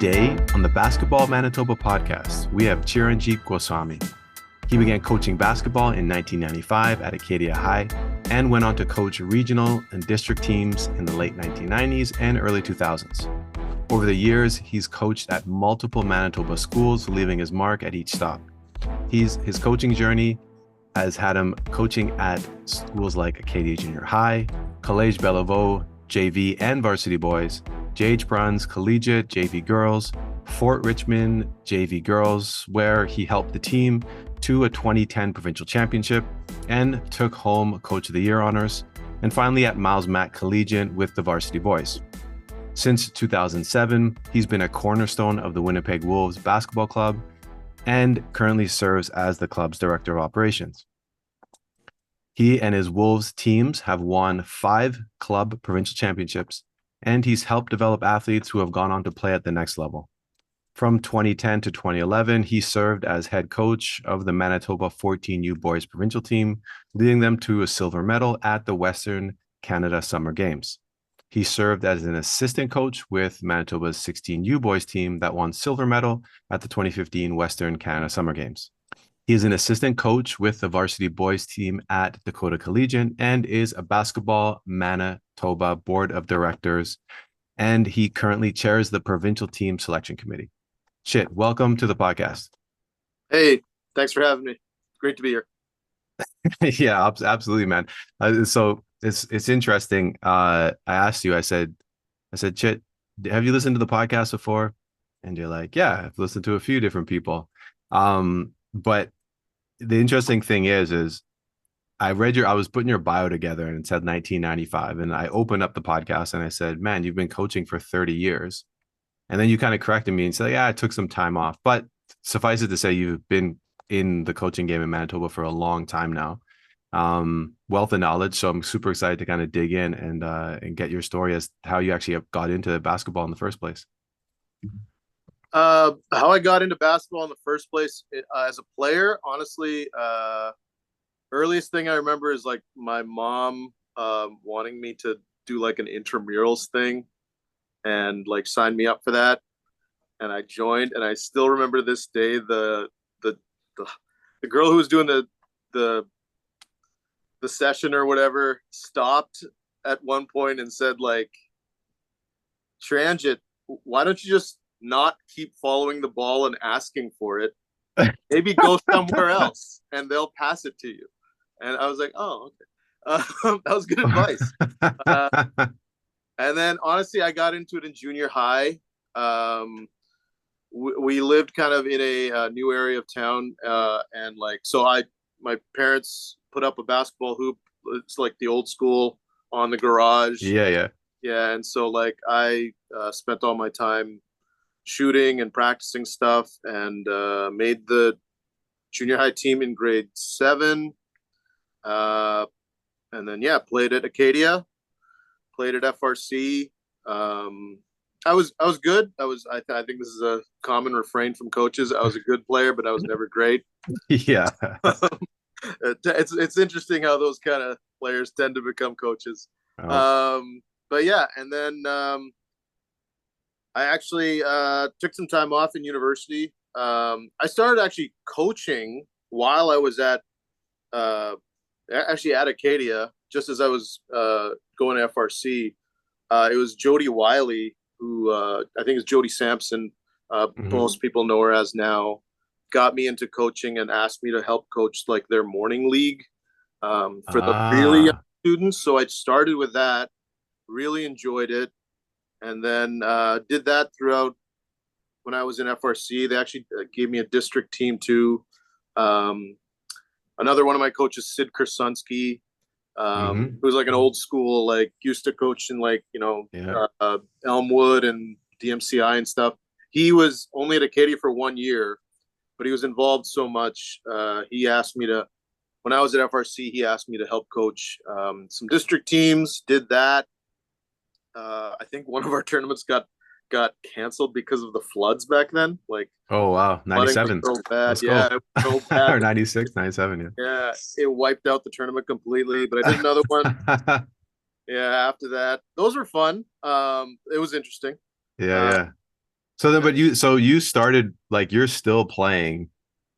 Today on the Basketball Manitoba Podcast, we have Chiranjit Goswami. He began coaching basketball in 1995 at Acadia High and went on to coach regional and district teams in the late 1990s and early 2000s. Over the years, he's coached at multiple Manitoba schools, leaving his mark at each stop. His coaching journey has had him coaching at schools like Acadia Junior High, Collège, Béliveau, JV and Varsity boys, JH Bruns, Collegiate, JV girls, Fort Richmond, JV girls, where he helped the team to a 2010 Provincial Championship and took home Coach of the Year honors, and finally at Miles Mac Collegiate with the Varsity boys. Since 2007, he's been a cornerstone of the Winnipeg Wolves Basketball Club and currently serves as the club's director of operations. He and his Wolves teams have won 5 Club Provincial Championships, and he's helped develop athletes who have gone on to play at the next level. From 2010 to 2011, he served as head coach of the Manitoba 14U boys provincial team, leading them to a silver medal at the Western Canada Summer Games. He served as an assistant coach with Manitoba's 16U boys team that won silver medal at the 2015 Western Canada Summer Games. He is an assistant coach with the varsity boys team at Dakota Collegiate and is a Basketball Manitoba board of directors, and he currently chairs the provincial team selection committee. Chit, welcome to the podcast. Hey, thanks for having me. Great to be here. Yeah, absolutely, man. So it's interesting. I asked you, I said, Chit, have you listened to the podcast before? And you're like, yeah, I've listened to a few different people. But the interesting thing is I was putting your bio together and it said 1995. And I opened up the podcast and I said, man, you've been coaching for 30 years. And then you kind of corrected me and said, yeah, I took some time off. But suffice it to say, you've been in the coaching game in Manitoba for a long time now. Wealth of knowledge. So I'm super excited to kind of dig in and get your story as how you actually got into basketball in the first place. How I got into basketball in the first place as a player, honestly, earliest thing I remember is like my mom wanting me to do like an intramurals thing and like sign me up for that. And I joined, and I still remember this day, the girl who was doing the session or whatever stopped at one point and said like, Chiranjit, why don't you just not keep following the ball and asking for it? Maybe go somewhere else and they'll pass it to you. And I was like, oh, okay. That was good advice. And then honestly, I got into it in junior high. We lived kind of in a new area of town. And like, so my parents put up a basketball hoop. It's like the old school on the garage. Yeah. And so like I spent all my time shooting and practicing stuff, and made the junior high team in grade 7. And then, played at Acadia, played at FRC. I was good. I think this is a common refrain from coaches. I was a good player, but I was never great. Yeah. It's interesting how those kind of players tend to become coaches. Oh. But yeah, and then I actually took some time off in university. I started actually coaching while I was at Acadia, just as I was going to FRC. It was Jody Wiley, who I think is Jody Sampson. Most people know her as now. Got me into coaching and asked me to help coach like their morning league for the really young students. So I started with that, really enjoyed it. And then did that throughout when I was in FRC. They actually gave me a district team too. Another one of my coaches, Sid Kersunsky, who was like an old school, like used to coach in like, Elmwood and DMCI and stuff. He was only at Acadia for 1 year, but he was involved so much. He asked me to, when I was at FRC, he asked me to help coach some district teams, did that. I think one of our tournaments got canceled because of the floods back then. Like, oh wow, 97. So bad. Let's go. It was so bad. Or 96, 97. Yeah, it wiped out the tournament completely. But I did another one. After that, those were fun. It was interesting. Yeah. So then, but you started like you're still playing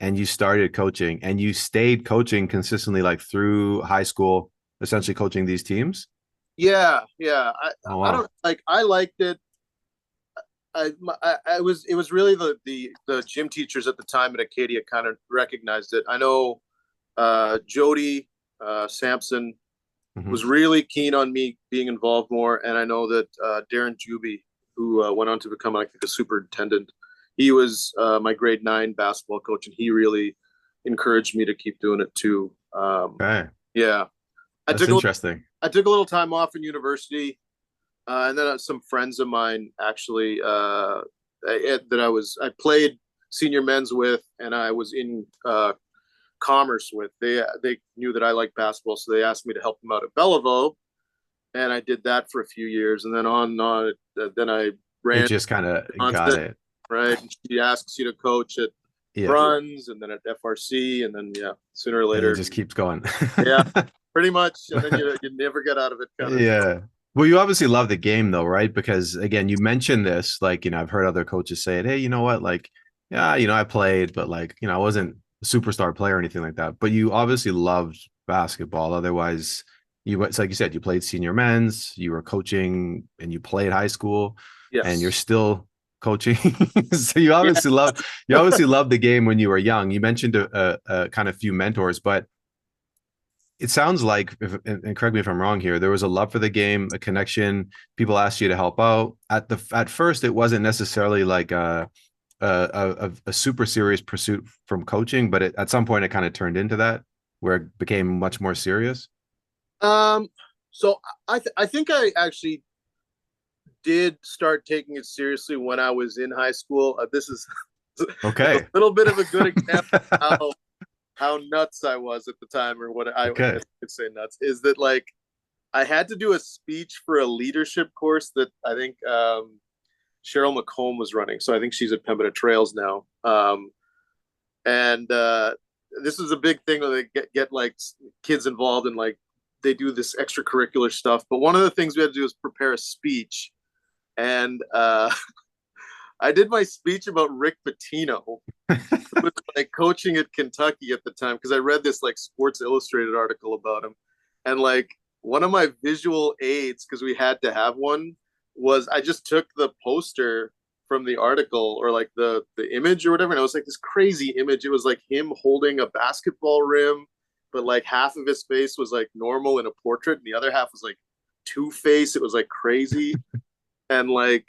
and you started coaching and you stayed coaching consistently like through high school, essentially coaching these teams. Yeah, yeah. Oh I wow. don't like. I liked it. I was. It was really the gym teachers at the time at Acadia kind of recognized it. I know Jody Sampson Hmm. was really keen on me being involved more, and I know that Darren Juby, who went on to become, I think, a superintendent, he was my grade 9 basketball coach, and he really encouraged me to keep doing it too. Okay. Yeah, I That's took a interesting. I took a little time off in university, and then some friends of mine actually I played senior men's with, and I was in commerce with. They knew that I liked basketball, so they asked me to help them out at Béliveau, and I did that for a few years, and then on then I It ran just kind of got Wisconsin, it. right? And she asks you to coach at Yeah. Bruns, and then at FRC, and then yeah, sooner or And it later, just keeps going. yeah, pretty much, and then you never get out of it, kind of. Yeah. Well, you obviously love the game though, right? Because again, you mentioned this, like, I've heard other coaches say it, hey, you know what? Like, yeah, I played, but like, I wasn't a superstar player or anything like that. But you obviously loved basketball. Otherwise, it's like you said, you played senior men's, you were coaching and you played high school and you're Yes, still coaching. So yeah. you obviously loved the game when you were young. You mentioned a kind of few mentors, but it sounds like, and correct me if I'm wrong here, there was a love for the game, a connection. People asked you to help out. At first, it wasn't necessarily like a super serious pursuit from coaching, but at some point, it kind of turned into that, where it became much more serious. Um, so I think I actually did start taking it seriously when I was in high school. This is a Okay, little bit of a good example of how nuts I was at the time, or what I guess okay, I could say nuts, is that like I had to do a speech for a leadership course that I think Cheryl McComb was running. So I think she's at Pembina Trails now. And this is a big thing where they get like kids involved and like they do this extracurricular stuff. But one of the things we had to do is prepare a speech. And I did my speech about Rick Pitino, who was like coaching at Kentucky at the time, because I read this like Sports Illustrated article about him. And like one of my visual aids, because we had to have one, was I just took the poster from the article, or like the image or whatever, and it was like this crazy image. It was like him holding a basketball rim, but like half of his face was like normal in a portrait, and the other half was like Two Face. It was like crazy. And like,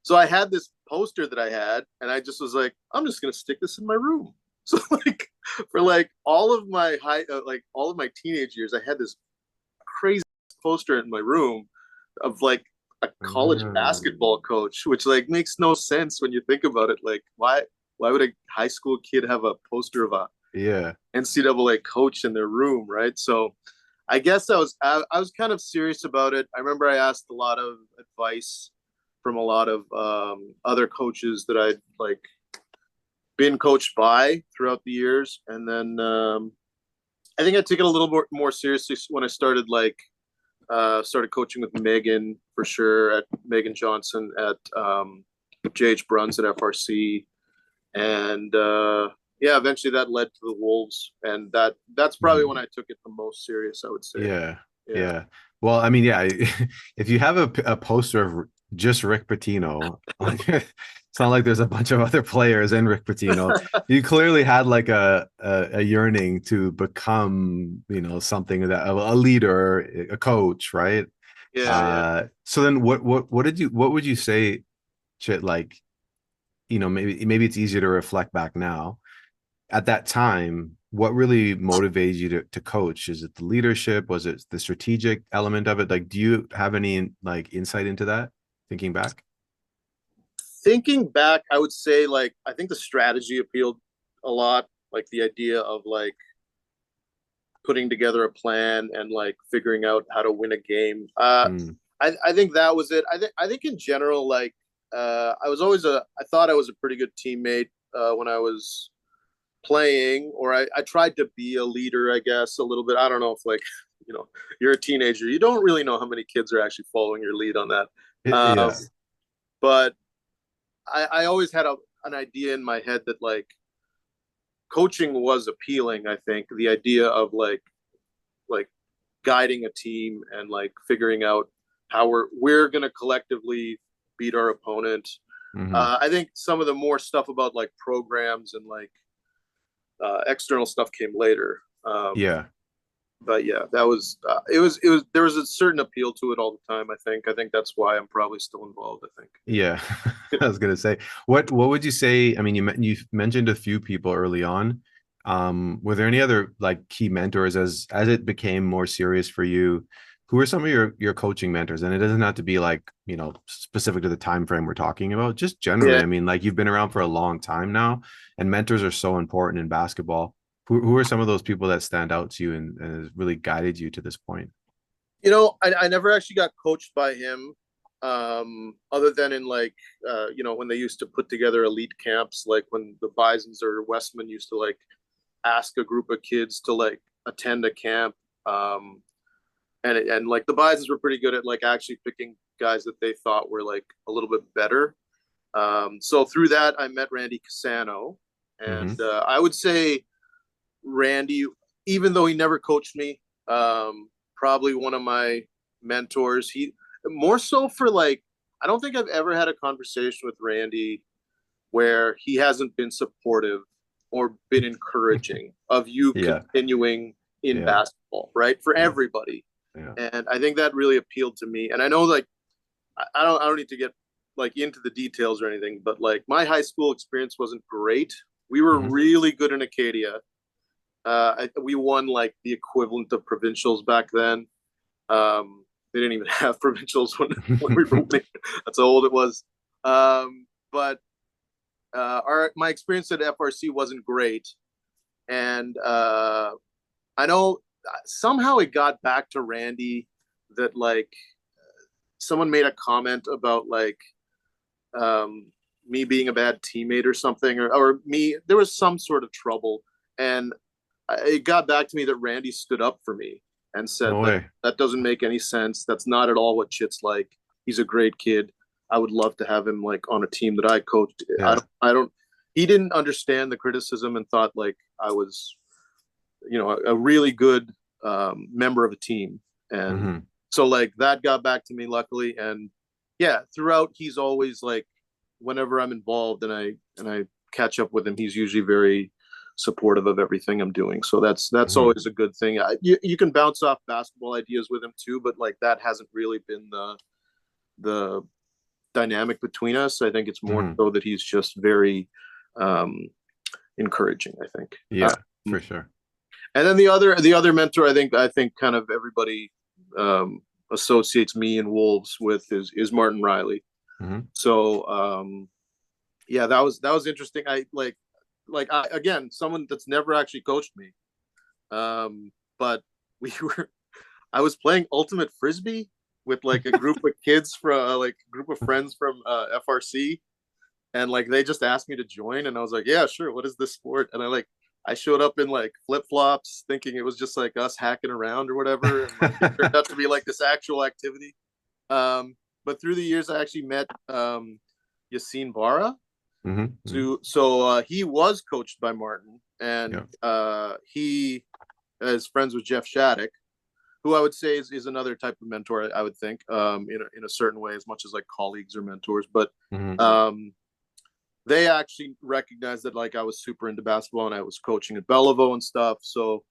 so I had this poster that I had, and I just was like, I'm just gonna stick this in my room. So like for like all of my like all of my teenage years, I had this crazy poster in my room of like a college Mm, basketball coach, which like makes no sense when you think about it. Like why would a high school kid have a poster of a yeah. NCAA coach in their room, right? So I guess I was kind of serious about it. I remember I asked a lot of advice from a lot of other coaches that I'd like been coached by throughout the years, and then I think I took it a little more seriously when I started started coaching with Megan, for sure, at Megan Johnson at JH Bruns at FRC, and yeah, eventually that led to the Wolves, and that's probably Mhm. when I took it the most serious, I would say. Yeah, Yeah. yeah. Well, I mean, yeah, if you have a poster of just Rick Pitino, like, it's not like there's a bunch of other players in Rick Pitino. You clearly had like a yearning to become, something that a leader, a coach, right? Yeah, yeah. So then what would you say, Chit, like, maybe it's easier to reflect back now at that time, what really motivated you to coach? Is it the leadership? Was it the strategic element of it? Like, do you have any like insight into that thinking back? Thinking back, I would say like I think the strategy appealed a lot, like the idea of like putting together a plan and like figuring out how to win a game. Mm, I think that was it. I think in general, like I thought I was a pretty good teammate when I was playing, or I tried to be a leader, I guess, a little bit. I don't know if like you're a teenager, you don't really know how many kids are actually following your lead on that. Um, yeah. but I always had an idea in my head that like coaching was appealing. I think the idea of like guiding a team and like figuring out how we're going to collectively beat our opponent. I think some of the more stuff about like programs and like external stuff came later. But yeah, that was it was there was a certain appeal to it all the time. I think that's why I'm probably still involved. I think. Yeah, I was gonna say, what would you say? I mean, you mentioned a few people early on. Were there any other like key mentors as it became more serious for you? Who are some of your coaching mentors? And it doesn't have to be like, specific to the time frame we're talking about. Just generally, Yeah. I mean, like you've been around for a long time now, and mentors are so important in basketball. Who are some of those people that stand out to you and has really guided you to this point? I never actually got coached by him, other than in like, when they used to put together elite camps, like when the Bisons or Westman used to like ask a group of kids to like attend a camp. And like the Bisons were pretty good at like actually picking guys that they thought were like a little bit better. So through that, I met Randy Cassano, and I would say Randy, even though he never coached me, probably one of my mentors. He more so for like, I don't think I've ever had a conversation with Randy where he hasn't been supportive or been encouraging of you continuing in basketball, right? For everybody. Yeah. And I think that really appealed to me. And I know like, I don't need to get like into the details or anything, but like my high school experience wasn't great. We were really good in Acadia. We won like the equivalent of provincials back then. They didn't even have provincials when we were winning. That's how old it was. But my experience at FRC wasn't great, and I know somehow it got back to Randy that like someone made a comment about like me being a bad teammate or something, or me. There was some sort of trouble, and it got back to me that Randy stood up for me and said that doesn't make any sense. That's not at all what Chit's like. He's a great kid. I would love to have him like on a team that I coached. Yeah. I don't. He didn't understand the criticism and thought like I was, a really good member of a team. And so like that got back to me luckily. And yeah, throughout he's always like, whenever I'm involved and I catch up with him, he's usually very supportive of everything I'm doing. So that's always a good thing. You can bounce off basketball ideas with him too, but like that hasn't really been the dynamic between us. I think it's more so that he's just very encouraging, I think. Yeah, for sure. And then the other mentor I think kind of everybody associates me and Wolves with is Martin Riley. So yeah, that was interesting. Again, someone that's never actually coached me. But I was playing ultimate frisbee with like a group of kids from like a group of friends from FRC, and like they just asked me to join, and I was like, yeah, sure. What is this sport? And I showed up in like flip flops, thinking it was just like us hacking around or whatever, and like, it turned out to be like this actual activity. But through the years, I actually met Yassine Vara. So he was coached by Martin, and he is friends with Jeff Shattuck, who I would say is another type of mentor. I would think in a certain way, as much as like colleagues or mentors. But they actually recognized that like I was super into basketball and I was coaching at Béliveau and stuff. So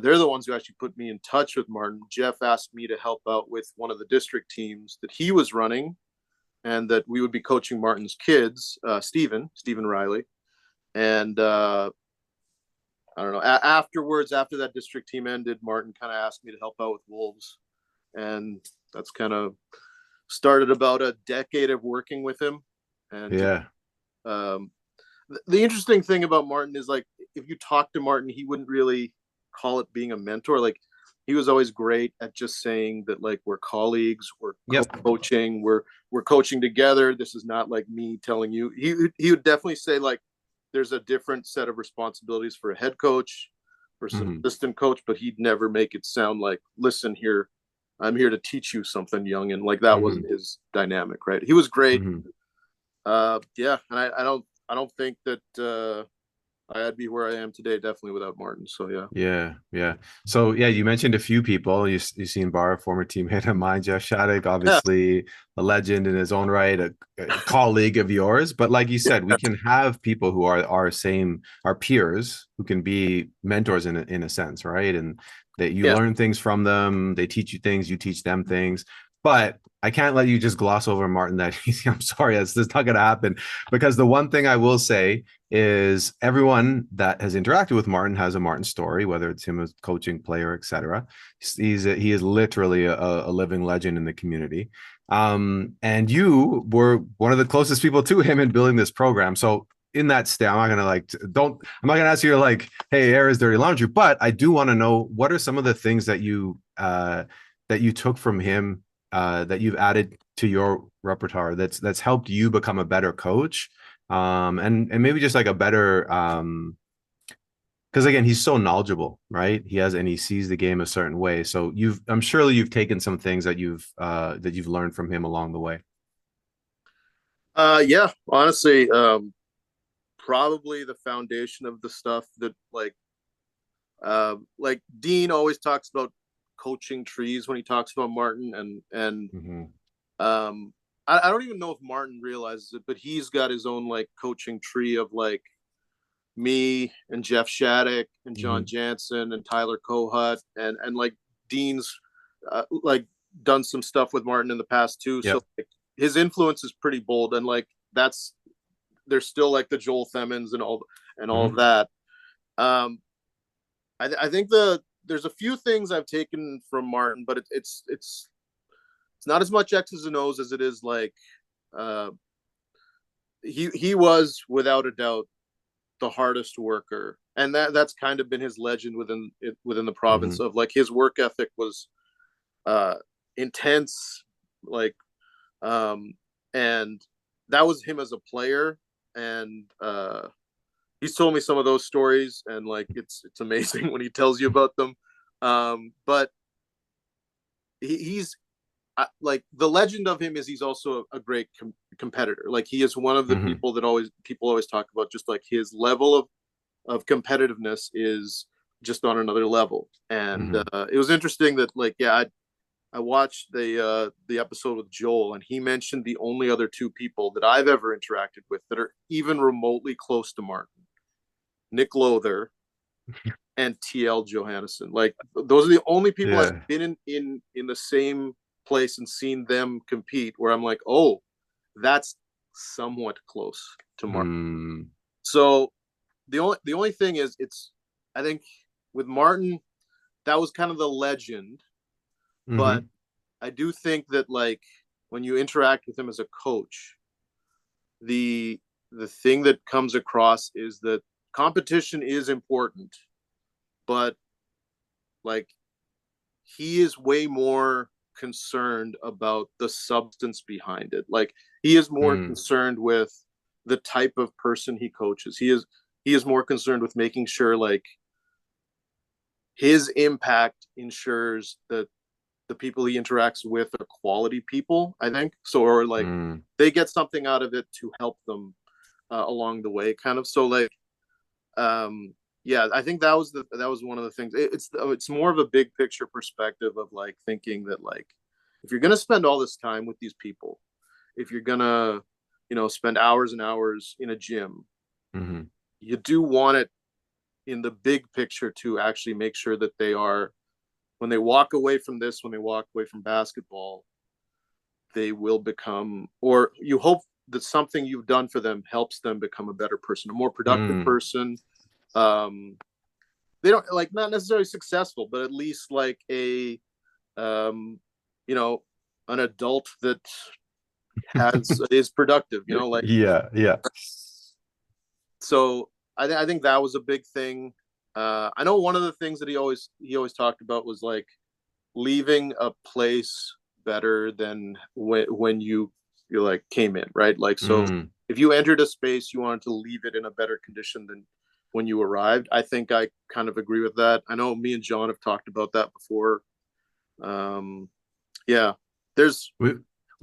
they're the ones who actually put me in touch with Martin. Jeff asked me to help out with one of the district teams that he was running, and that we would be coaching Martin's kids, Stephen Riley. And I don't know, afterwards, after that district team ended, Martin kind of asked me to help out with Wolves. And that's kind of started about a decade of working with him. And the interesting thing about Martin is like, if you talk to Martin, he wouldn't really call it being a mentor. Like he was always great at just saying that like we're colleagues, we're coaching, we're coaching together. This is not like me telling you. He would definitely say like there's a different set of responsibilities for a head coach versus an assistant coach, but he'd never make it sound like, listen here, I'm here to teach you something, young, and like that wasn't his dynamic, right? He was great. Yeah, and I don't think that I'd be where I am today, definitely without Martin. So yeah. Yeah. So yeah, you mentioned a few people. You seen Bar, former teammate of mine, Jeff Shattuck, Yeah. obviously a legend in his own right, a colleague of yours. But like you said, we can have people who are our peers, who can be mentors in a sense, right? And that you Yeah. learn things from them, they teach you things, you teach them things. But I can't let you just gloss over Martin that easy. I'm sorry, that's not going to happen. Because the one thing I will say is everyone that has interacted with Martin has a Martin story, whether it's him as coaching, player, etc. He is literally a living legend in the community. And you were one of the closest people to him in building this program. So in that state, I'm not gonna ask you like, hey, air is dirty laundry, but I do want to know what are some of the things that you took from him, that you've added to your repertoire that's helped you become a better coach, and maybe just like a better, because again, he's so knowledgeable, right? He sees the game a certain way. So I'm sure you've taken some things that you've learned from him along the way. Yeah, honestly, probably the foundation of the stuff that like Dean always talks about coaching trees when he talks about Martin, and Mm-hmm. I don't even know if Martin realizes it, but he's got his own like coaching tree of like me and Jeff Shattuck and John Mm-hmm. Jansen and Tyler Kohut, and like Dean's like done some stuff with Martin in the past too. So Yep. like, his influence is pretty bold, and like that's there's still like the Joel Themens and all of Mm-hmm. that. Um, I think there's a few things I've taken from Martin, but it's not as much X's and O's as it is like uh, he was without a doubt the hardest worker, and that's kind of been his legend within the Mm-hmm. province of like his work ethic was uh, intense, like um, and that was him as a player, and he's told me some of those stories, and like it's amazing when he tells you about them. But he's like the legend of him is he's also a great competitor. Like he is one of the Mm-hmm. people that people always talk about. Just like his level of competitiveness is just on another level. And Mm-hmm. it was interesting that like I watched the episode with Joel, and he mentioned the only other two people that I've ever interacted with that are even remotely close to Martin: Nick Lother and TL Johannesson. Like those are the only people I've Yeah. been in the same place and seen them compete where I'm like, oh, that's somewhat close to Martin. Mm. So the only thing is it's I think with Martin that was kind of the legend, but Mm-hmm. I do think that like when you interact with him as a coach, the the thing that comes across is that competition is important, but like he is way more concerned about the substance behind it. Like he is more Mm. concerned with the type of person he coaches. He is more concerned with making sure like his impact ensures that the people he interacts with are quality people, I think. So or like Mm. they get something out of it to help them along the way kind of. So like yeah, I think that was one of the things. It's more of a big picture perspective of like thinking that like if you're gonna spend all this time with these people, if you're gonna spend hours and hours in a gym, Mm-hmm. you do want it in the big picture to actually make sure that they are when they walk away from this, when they walk away from basketball, they will become, or you hope that something you've done for them helps them become a better person, a more productive Mm. person. Um, they don't like not necessarily successful, but at least like a um, you know an adult that has is productive. Like Yeah. Yeah. so. I think that was a big thing. I know one of the things that he always talked about was like leaving a place better than when you like came in, right? Like so Mm. if you entered a space, you wanted to leave it in a better condition than when you arrived. I think I kind of agree with that. I know me and John have talked about that before. um yeah there's We,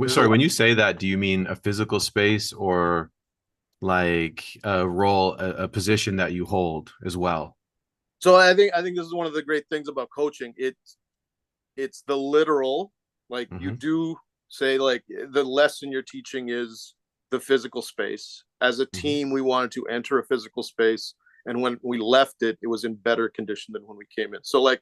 Sorry, when you say that, do you mean a physical space or like a role, a position that you hold as well? So I think this is one of the great things about coaching. It's the literal, like you Mm-hmm. do say, like the lesson you're teaching is the physical space. As a Mm-hmm. team, we wanted to enter a physical space, and when we left it, it was in better condition than when we came in. So like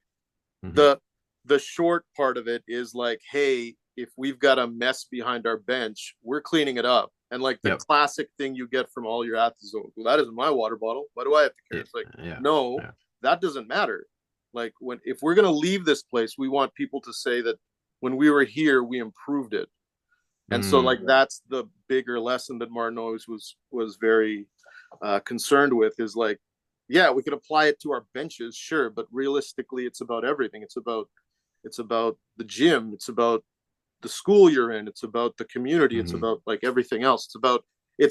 Mm-hmm. the short part of it is like, hey, if we've got a mess behind our bench, we're cleaning it up. And like the Yep. classic thing you get from all your athletes is, well, that isn't my water bottle. Why do I have to care? Yeah. It's like, Yeah. no, Yeah. that doesn't matter. Like if we're gonna leave this place, we want people to say that when we were here, we improved it. And so like that's the bigger lesson that Martin always was very concerned with, is like, yeah, we could apply it to our benches, sure, but realistically, it's about everything. It's about the gym. It's about the school you're in. It's about the community. It's Mm-hmm. about like everything else. It's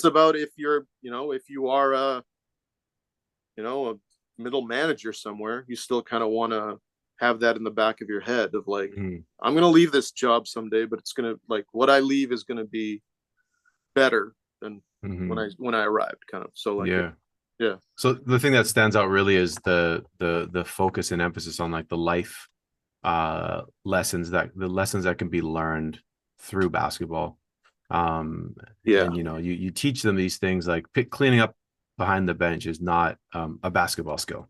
about if you're, if you are a middle manager somewhere, you still kind of want to have that in the back of your head of like, Mm-hmm. I'm going to leave this job someday, but it's going to, like, what I leave is going to be better than Mm-hmm. when I arrived, kind of. So like, Yeah. yeah. So the thing that stands out really is the focus and emphasis on like the life lessons, that the lessons that can be learned through basketball. Yeah. And you teach them these things like cleaning up behind the bench is not a basketball skill.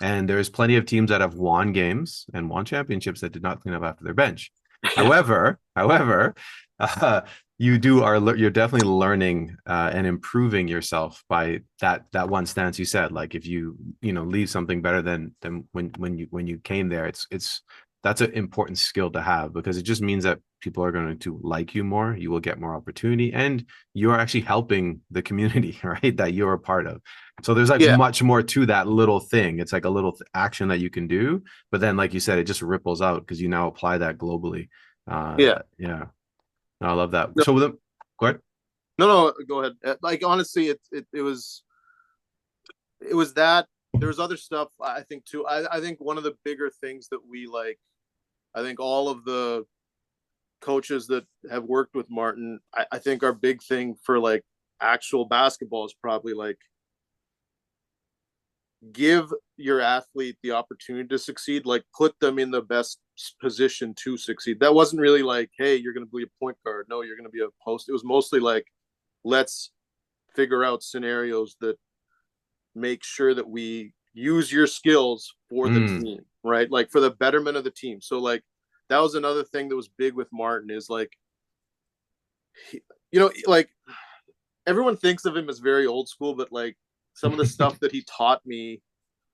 And there's plenty of teams that have won games and won championships that did not clean up after their bench. However, uh, you're definitely learning and improving yourself by that one stance you said. Like if you leave something better than when you came there, that's an important skill to have, because it just means that people are going to like you more. You will get more opportunity, and you are actually helping the community, right? That you're a part of. So there's like Yeah. much more to that little thing. It's like a little action that you can do, but then, like you said, it just ripples out because you now apply that globally. Yeah. Yeah, I love that. No, So go ahead. no, go ahead. Like honestly, it was that. There was other stuff I think too. I think one of the bigger things that we like, I think all of the coaches that have worked with Martin, I think our big thing for like actual basketball is probably like, give your athlete the opportunity to succeed, like put them in the best position to succeed. That wasn't really like, hey, you're going to be a point guard. No, you're going to be a post. It was mostly like, let's figure out scenarios that make sure that we use your skills for the team, right? Like for the betterment of the team. So like that was another thing that was big with Martin, is like, like everyone thinks of him as very old school, but like some of the stuff that he taught me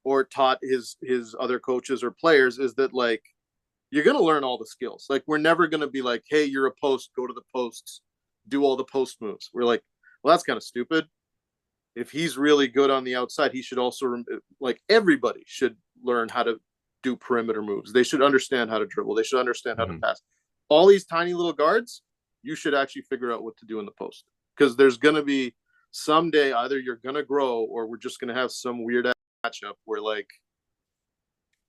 or taught his other coaches or players is that like, you're going to learn all the skills. Like we're never going to be like, hey, you're a post, go to the posts, do all the post moves. We're like, well, that's kind of stupid. If he's really good on the outside, he should also, like, everybody should learn how to do perimeter moves. They should understand how to dribble. They should understand how to pass. All these tiny little guards, you should actually figure out what to do in the post, because there's going to be someday either you're going to grow or we're just going to have some weird matchup where like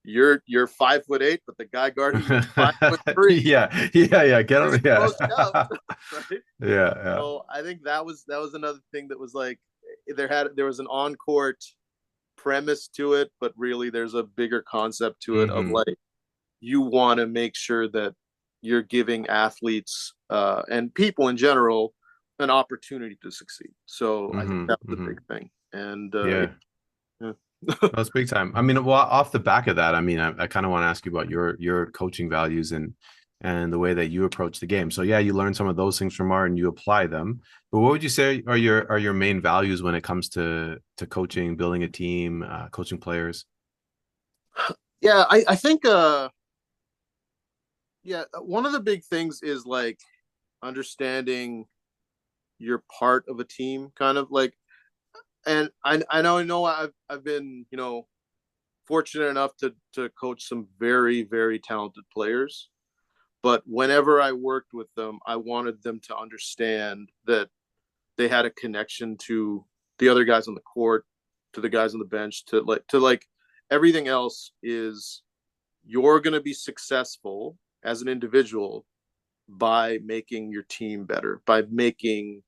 you're 5'8", but the guy guarding you is 5'3". Yeah. Get on. Yeah. Up, right? Yeah. So I think that was another thing that was like, there was an on-court premise to it, but really there's a bigger concept to it of like, you want to make sure that you're giving athletes and people in general an opportunity to succeed. So I think that's the big thing. And yeah. That's big time. I mean, well, off the back of that, I mean, I kind of want to ask you about your coaching values and the way that you approach the game. So yeah, you learn some of those things from Art and you apply them. But what would you say are your main values when it comes to coaching, building a team, coaching players? Yeah, I think one of the big things is like understanding you're part of a team, kind of like, and I know I've been, fortunate enough to coach some very, very talented players. But whenever I worked with them, I wanted them to understand that they had a connection to the other guys on the court, to the guys on the bench, to like everything else is, you're going to be successful as an individual by making your team better, by making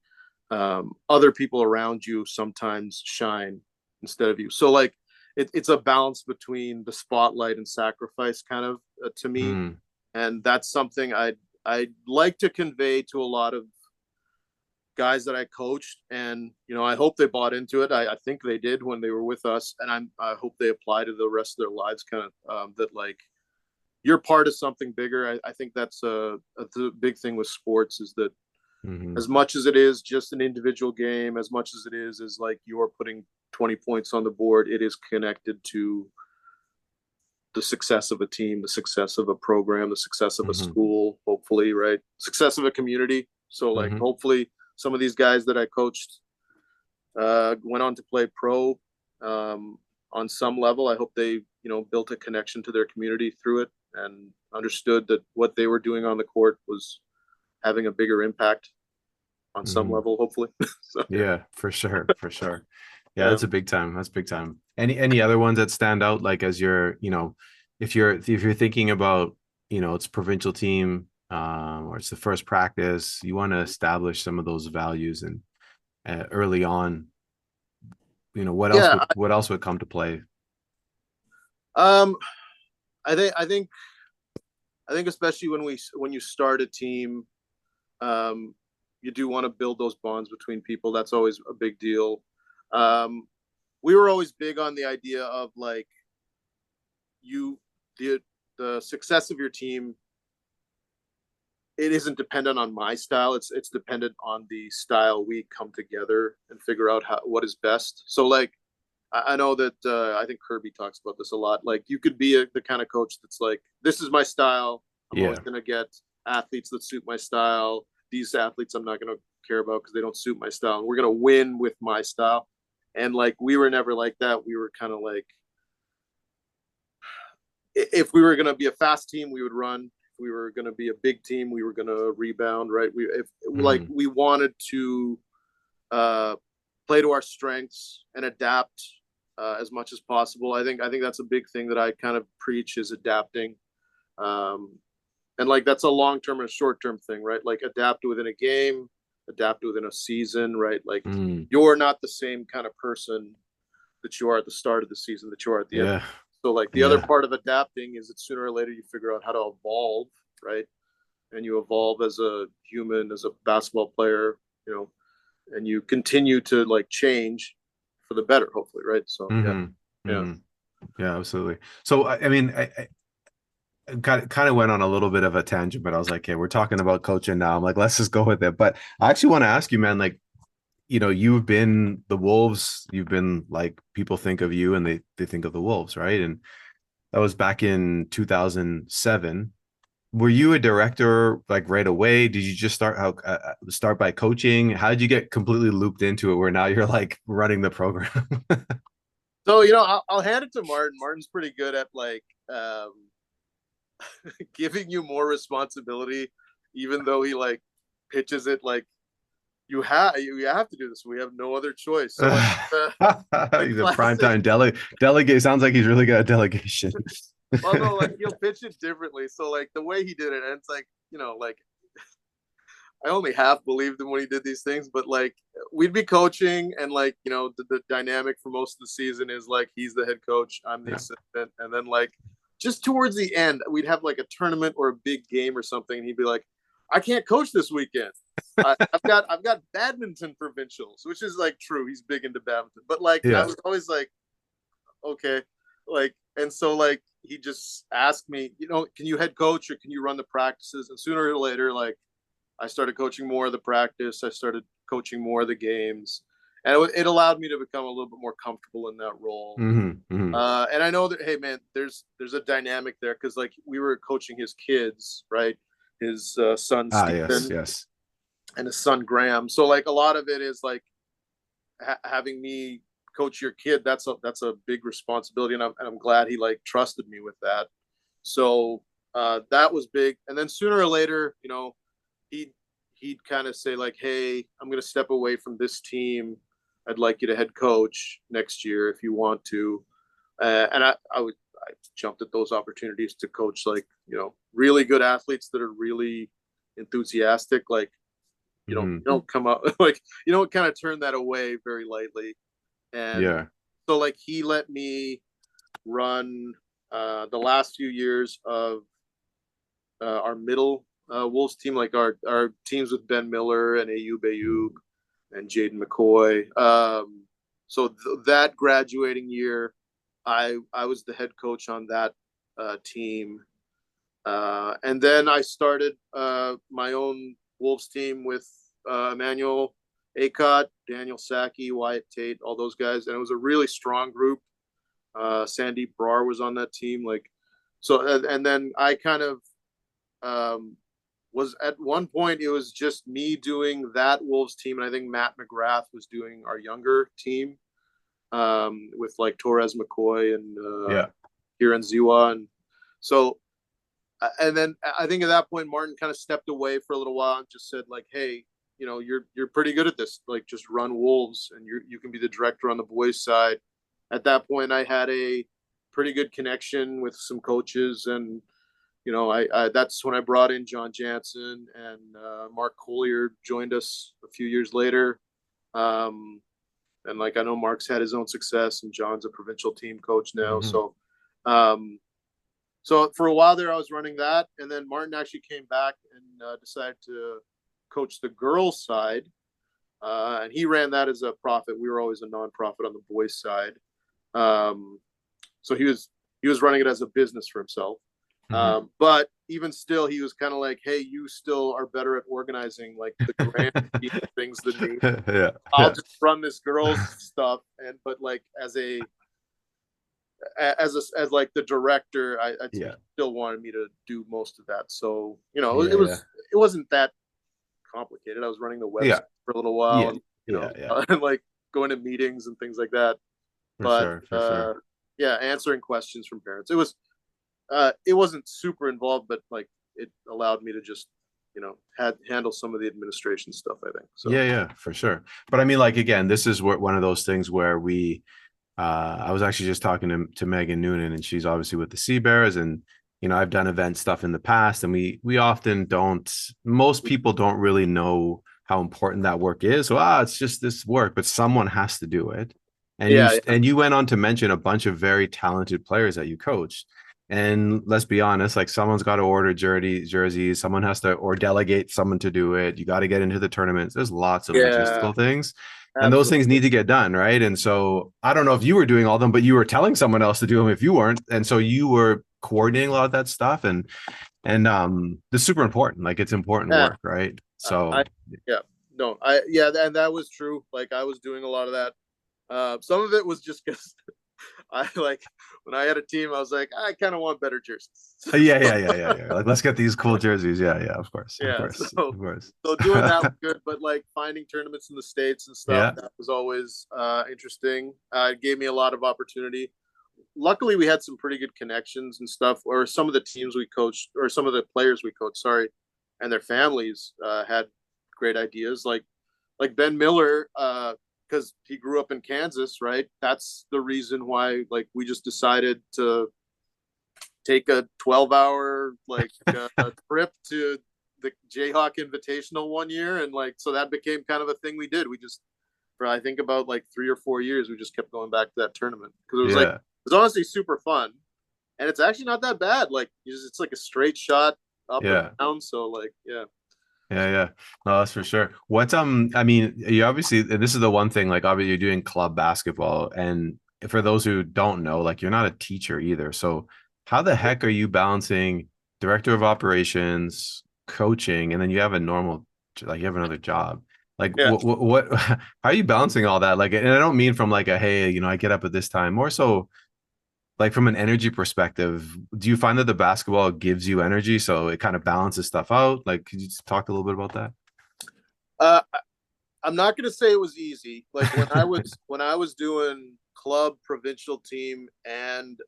other people around you sometimes shine instead of you. So like it's a balance between the spotlight and sacrifice kind of to me. And that's something I'd like to convey to a lot of guys that I coached, and I hope they bought into it. I think they did when they were with us, and I hope they apply to the rest of their lives, kind of that like you're part of something bigger. I think that's a big thing with sports, is that as much as it is just an individual game, as much as it is like you're putting 20 points on the board, it is connected to the success of a team, the success of a program, the success of a school, hopefully, right? Success of a community. So like hopefully some of these guys that I coached went on to play pro on some level. I hope they, built a connection to their community through it and understood that what they were doing on the court was having a bigger impact on some level, hopefully. So, yeah, for sure. For sure. Yeah, that's a big time. That's big time. Any other ones that stand out, like as you're, if you're thinking about, it's provincial team, or it's the first practice, you want to establish some of those values and early on, what else would come to play? I think especially when you start a team, you do want to build those bonds between people. That's always a big deal. We were always big on the idea of like the success of your team. It isn't dependent on my style. It's dependent on the style we come together and figure out what is best. So like, I know that I think Kirby talks about this a lot. Like you could be the kind of coach that's like, this is my style. I'm always going to get athletes that suit my style. These athletes I'm not going to care about because they don't suit my style. And we're going to win with my style. And like, we were never like that. We were kind of like, if we were going to be a fast team, we would run. If we were going to be a big team, we were going to rebound, right? We wanted to play to our strengths and adapt as much as possible. I think that's a big thing that I kind of preach, is adapting. And like, that's a long-term and a short-term thing, right? Like adapt within a game, adapt within a season, right? Like you're not the same kind of person that you are at the start of the season that you are at the end. So like the other part of adapting is that sooner or later you figure out how to evolve, right? And you evolve as a human, as a basketball player, and you continue to like change for the better, hopefully, right? So yeah, absolutely. So I mean, I kind of went on a little bit of a tangent, but I was like, okay, we're talking about coaching now. I'm like, let's just go with it. But I actually want to ask you, man, like, you've been the Wolves, you've been like, people think of you and they think of the Wolves, right? And that was back in 2007. Were you a director like right away? Did you just start by coaching? How did you get completely looped into it where now you're like running the program? So, I'll hand it to Martin. Martin's pretty good at like giving you more responsibility, even though he like pitches it like, you have to do this. We have no other choice. So like, he's a primetime delegate. Sounds like he's really good at delegation. Well, no, like he'll pitch it differently. So like the way he did it, and it's like, like I only half believed him when he did these things, but like we'd be coaching and like, the dynamic for most of the season is like, he's the head coach, I'm the assistant. And then like just towards the end, we'd have like a tournament or a big game or something. And he'd be like, I can't coach this weekend. I've got badminton provincials, which is like true. He's big into badminton, but like I was always like, okay, like, and so like he just asked me, can you head coach or can you run the practices? And sooner or later, like I started coaching more of the practice. I started coaching more of the games, and it allowed me to become a little bit more comfortable in that role. And I know that, hey man, there's a dynamic there because like we were coaching his kids, right? His son Stephen, yes, and his son Graham. So like a lot of it is like having me coach your kid. That's a big responsibility, and I'm glad he like trusted me with that. So that was big. And then sooner or later, he'd kind of say like, hey, I'm going to step away from this team. I'd like you to head coach next year if you want to. And I jumped at those opportunities to coach like, really good athletes that are really enthusiastic. Like, you don't come up like, you don't kind of turn that away very lightly. And so like he let me run the last few years of our middle Wolves team, like our teams with Ben Miller and Ayub and Jaden McCoy. So that graduating year, I was the head coach on that team. And then I started my own Wolves team with Emmanuel Acott, Daniel Saki, Wyatt Tate, all those guys. And it was a really strong group. Sandeep Brar was on that team. Like, so, and then I kind of was at one point, it was just me doing that Wolves team. And I think Matt McGrath was doing our younger team with like Torres McCoy and Kieran Ziwa. And so, and then I think at that point, Martin kind of stepped away for a little while and just said like, hey, you know, you're pretty good at this. Like, just run Wolves and you can be the director on the boys side. At that point, I had a pretty good connection with some coaches, and you know, I that's when I brought in John Jansen, and Mark Collier joined us a few years later. And like, I know Mark's had his own success, and John's a provincial team coach now. So, so for a while there, I was running that, and then Martin actually came back and decided to coach the girls' side, and he ran that as a profit. We were always a nonprofit on the boys' side. So he was running it as a business for himself. But even still, he was kind of like, hey, you still are better at organizing like the grand things than me. I'll just run this girls stuff. But like as like the director, I still wanted me to do most of that. So, you know, it wasn't that complicated. I was running the website for a little while and, you know, and like going to meetings and things like that. For sure. Answering questions from parents. It wasn't super involved, but like it allowed me to just, you know, handle some of the administration stuff, I think. So for sure. But I mean, like, again, this is one of those things where I was actually just talking to Megan Noonan, and she's obviously with the Sea Bears, and you know, I've done event stuff in the past, and we often most people don't really know how important that work is. So it's just this work, but someone has to do it. And and you went on to mention a bunch of very talented players that you coached. And let's be honest, like, someone's got to order jerseys, someone has to, or delegate someone to do it. You got to get into the tournaments. There's lots of logistical things. Absolutely. And those things need to get done, right? And so I don't know if you were doing all of them, but you were telling someone else to do them if you weren't. And so you were coordinating a lot of that stuff. And it's super important. Like, it's important work, right? So and that was true. Like, I was doing a lot of that. Some of it was just because I, like, when I had a team, I was like, I kind of want better jerseys. Yeah. Like, let's get these cool jerseys. Yeah, of course. So doing that was good, but like finding tournaments in the States and stuff, that was always interesting. It gave me a lot of opportunity. Luckily, we had some pretty good connections and stuff, or some of the teams we coached, or some of the players we coached, and their families had great ideas. Like Ben Miller, because he grew up in Kansas, right? That's the reason why, like, we just decided to take a 12-hour like trip to the Jayhawk Invitational one year, and like, so that became kind of a thing we did. We just, for I think about like 3 or 4 years, we just kept going back to that tournament because it was like, it was honestly super fun, and it's actually not that bad. Like, it's like a straight shot up and down. So like, no, that's for sure. What's I mean, you obviously, this is the one thing, like, obviously you're doing club basketball, and for those who don't know, like, you're not a teacher either. So how the heck are you balancing director of operations, coaching, and then you have you have another job? Like, what how are you balancing all that? Like, and I don't mean from like hey, you know, I get up at this time, more so like from an energy perspective. Do you find that the basketball gives you energy, so it kind of balances stuff out? Like, could you just talk a little bit about that? I'm not going to say it was easy. Like, when I was doing club, provincial team, and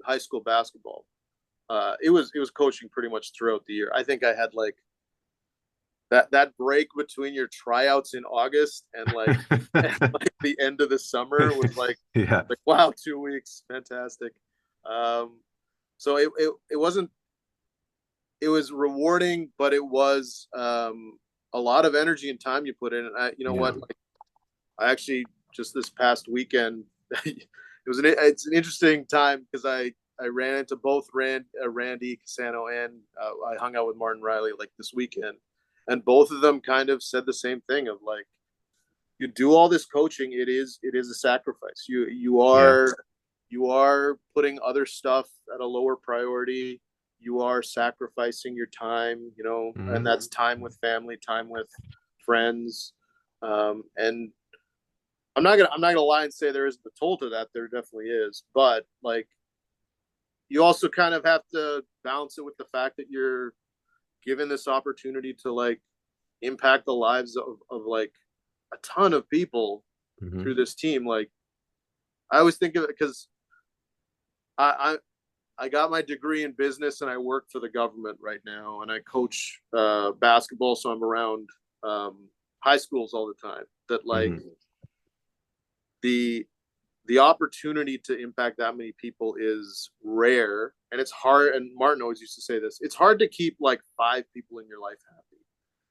high school basketball, it was coaching pretty much throughout the year. I think I had like that break between your tryouts in August and like, and like the end of the summer was like, like, wow, 2 weeks, fantastic. So it wasn't rewarding, but it was a lot of energy and time you put in. And what, like, I actually just this past weekend, it's an interesting time because I ran into both Randy Cassano and I hung out with Martin Riley like this weekend, and both of them kind of said the same thing of like, you do all this coaching, it is a sacrifice. You are putting other stuff at a lower priority. You are sacrificing your time, and that's time with family, time with friends. And I'm not gonna lie and say there isn't a toll to that. There definitely is, but like, you also kind of have to balance it with the fact that you're given this opportunity to like impact the lives of like a ton of people through this team. Like, I always think of it because I got my degree in business and I work for the government right now, and I coach basketball, so I'm around high schools all the time. That like the opportunity to impact that many people is rare, and it's hard. And Martin always used to say this: it's hard to keep like 5 people in your life happy,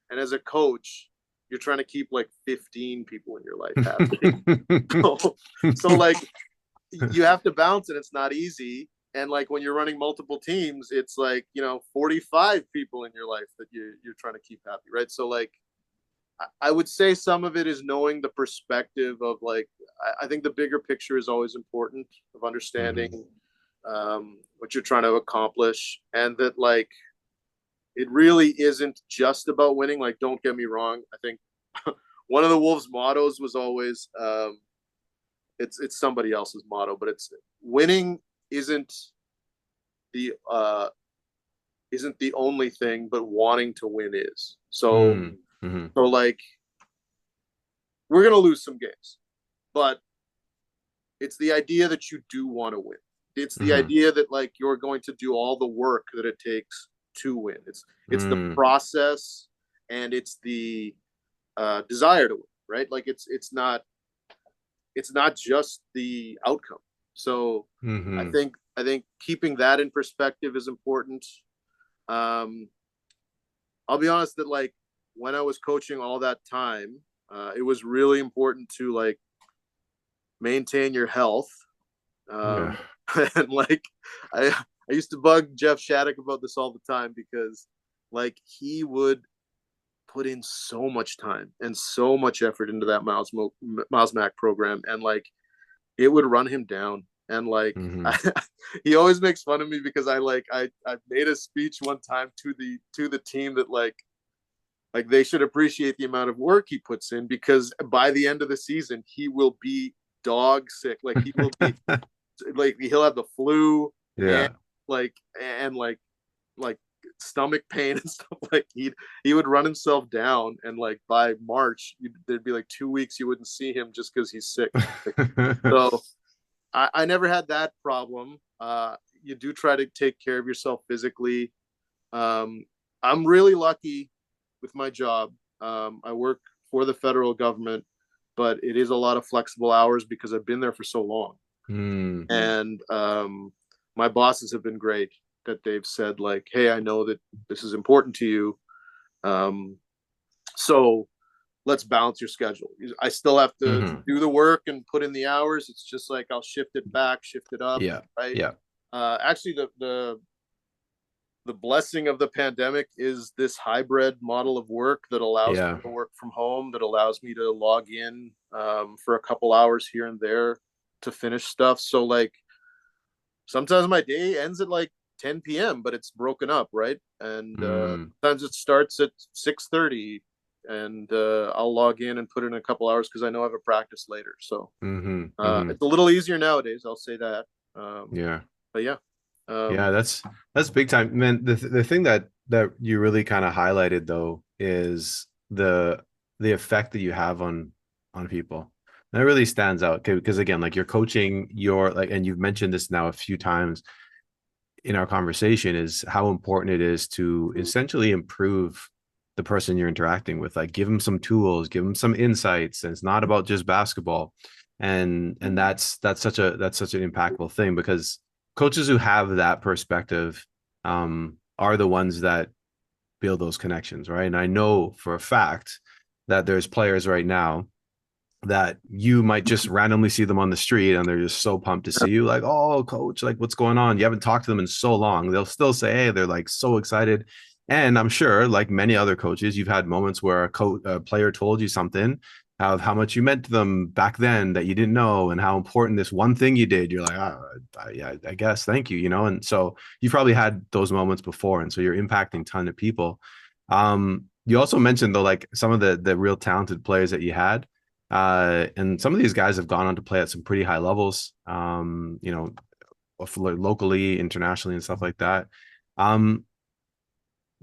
and as a coach, you're trying to keep like 15 people in your life happy. so like, you have to balance it. It's not easy. And like, when you're running multiple teams, it's like, 45 people in your life that you're trying to keep happy. Right. So like, I would say some of it is knowing the perspective of like, I think the bigger picture is always important, of understanding what you're trying to accomplish, and that like, it really isn't just about winning. Like, don't get me wrong. I think one of the Wolves mottos was always, it's somebody else's motto, but it's winning isn't the only thing, but wanting to win is. So, so like, we're going to lose some games, but it's the idea that you do want to win. It's the idea that like, you're going to do all the work that it takes to win. It's the process, and it's the desire to win, right? Like, it's not just the outcome. So I think keeping that in perspective is important. I'll be honest that like, when I was coaching all that time, it was really important to like maintain your health. And like, I used to bug Jeff Shattuck about this all the time, because like, he would put in so much time and so much effort into that Miles Mac program, and like, it would run him down. And like, he always makes fun of me because I made a speech one time to the team that like they should appreciate the amount of work he puts in, because by the end of the season he will be dog sick. Like, he will be like, he'll have the flu, and like stomach pain and stuff. Like, he would run himself down, and like, by March there'd be like 2 weeks you wouldn't see him just because he's sick. So I never had that problem. You do try to take care of yourself physically. I'm really lucky with my job. I work for the federal government, but it is a lot of flexible hours because I've been there for so long. And my bosses have been great, that they've said like, hey, I know that this is important to you. So let's balance your schedule. I still have to do the work and put in the hours. It's just like, I'll shift it back, shift it up. Right. Actually, the blessing of the pandemic is this hybrid model of work that allows me to work from home, that allows me to log in for a couple hours here and there to finish stuff. So like, sometimes my day ends at like 10 p.m., but it's broken up, right? And sometimes it starts at 6:30, and I'll log in and put in a couple hours because I know I have a practice later. So it's a little easier nowadays, I'll say that. But yeah. That's big time, man. The thing that you really kind of highlighted though is the effect that you have on people. That really stands out, because again, like, you're coaching, and you've mentioned this now a few times in our conversation, is how important it is to essentially improve the person you're interacting with. Like, give them some tools, give them some insights, and it's not about just basketball. And that's such an impactful thing, because coaches who have that perspective are the ones that build those connections, right? And I know for a fact that there's players right now that you might just randomly see them on the street and they're just so pumped to see you, like, oh, coach, like, what's going on? You haven't talked to them in so long. They'll still say, hey, they're like so excited. And I'm sure, like many other coaches, you've had moments where a player told you something of how much you meant to them back then that you didn't know, and how important this one thing you did. You're like, yeah, I guess, thank you, And so you've probably had those moments before, and so you're impacting a ton of people. You also mentioned though, like some of the real talented players that you had. And some of these guys have gone on to play at some pretty high levels, locally, internationally, and stuff like that.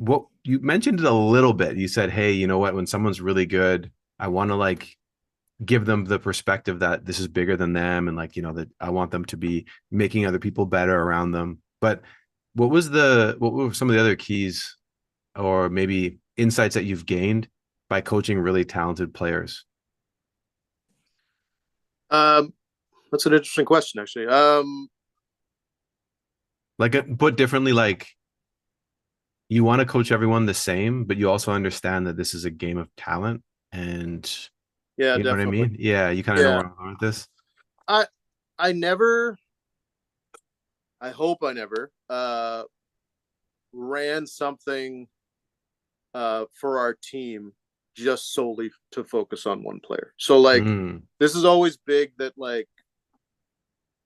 What you mentioned it a little bit. You said, hey, you know what? When someone's really good, I want to like give them the perspective that this is bigger than them, and like, that I want them to be making other people better around them. But what were some of the other keys or maybe insights that you've gained by coaching really talented players? That's an interesting question, actually. Put differently, like you want to coach everyone the same, but you also understand that this is a game of talent, and yeah, you know definitely. what I mean? Yeah, you kind of know where I'm going with this. I never, I hope I never ran something for our team just solely to focus on one player. So like this is always big that like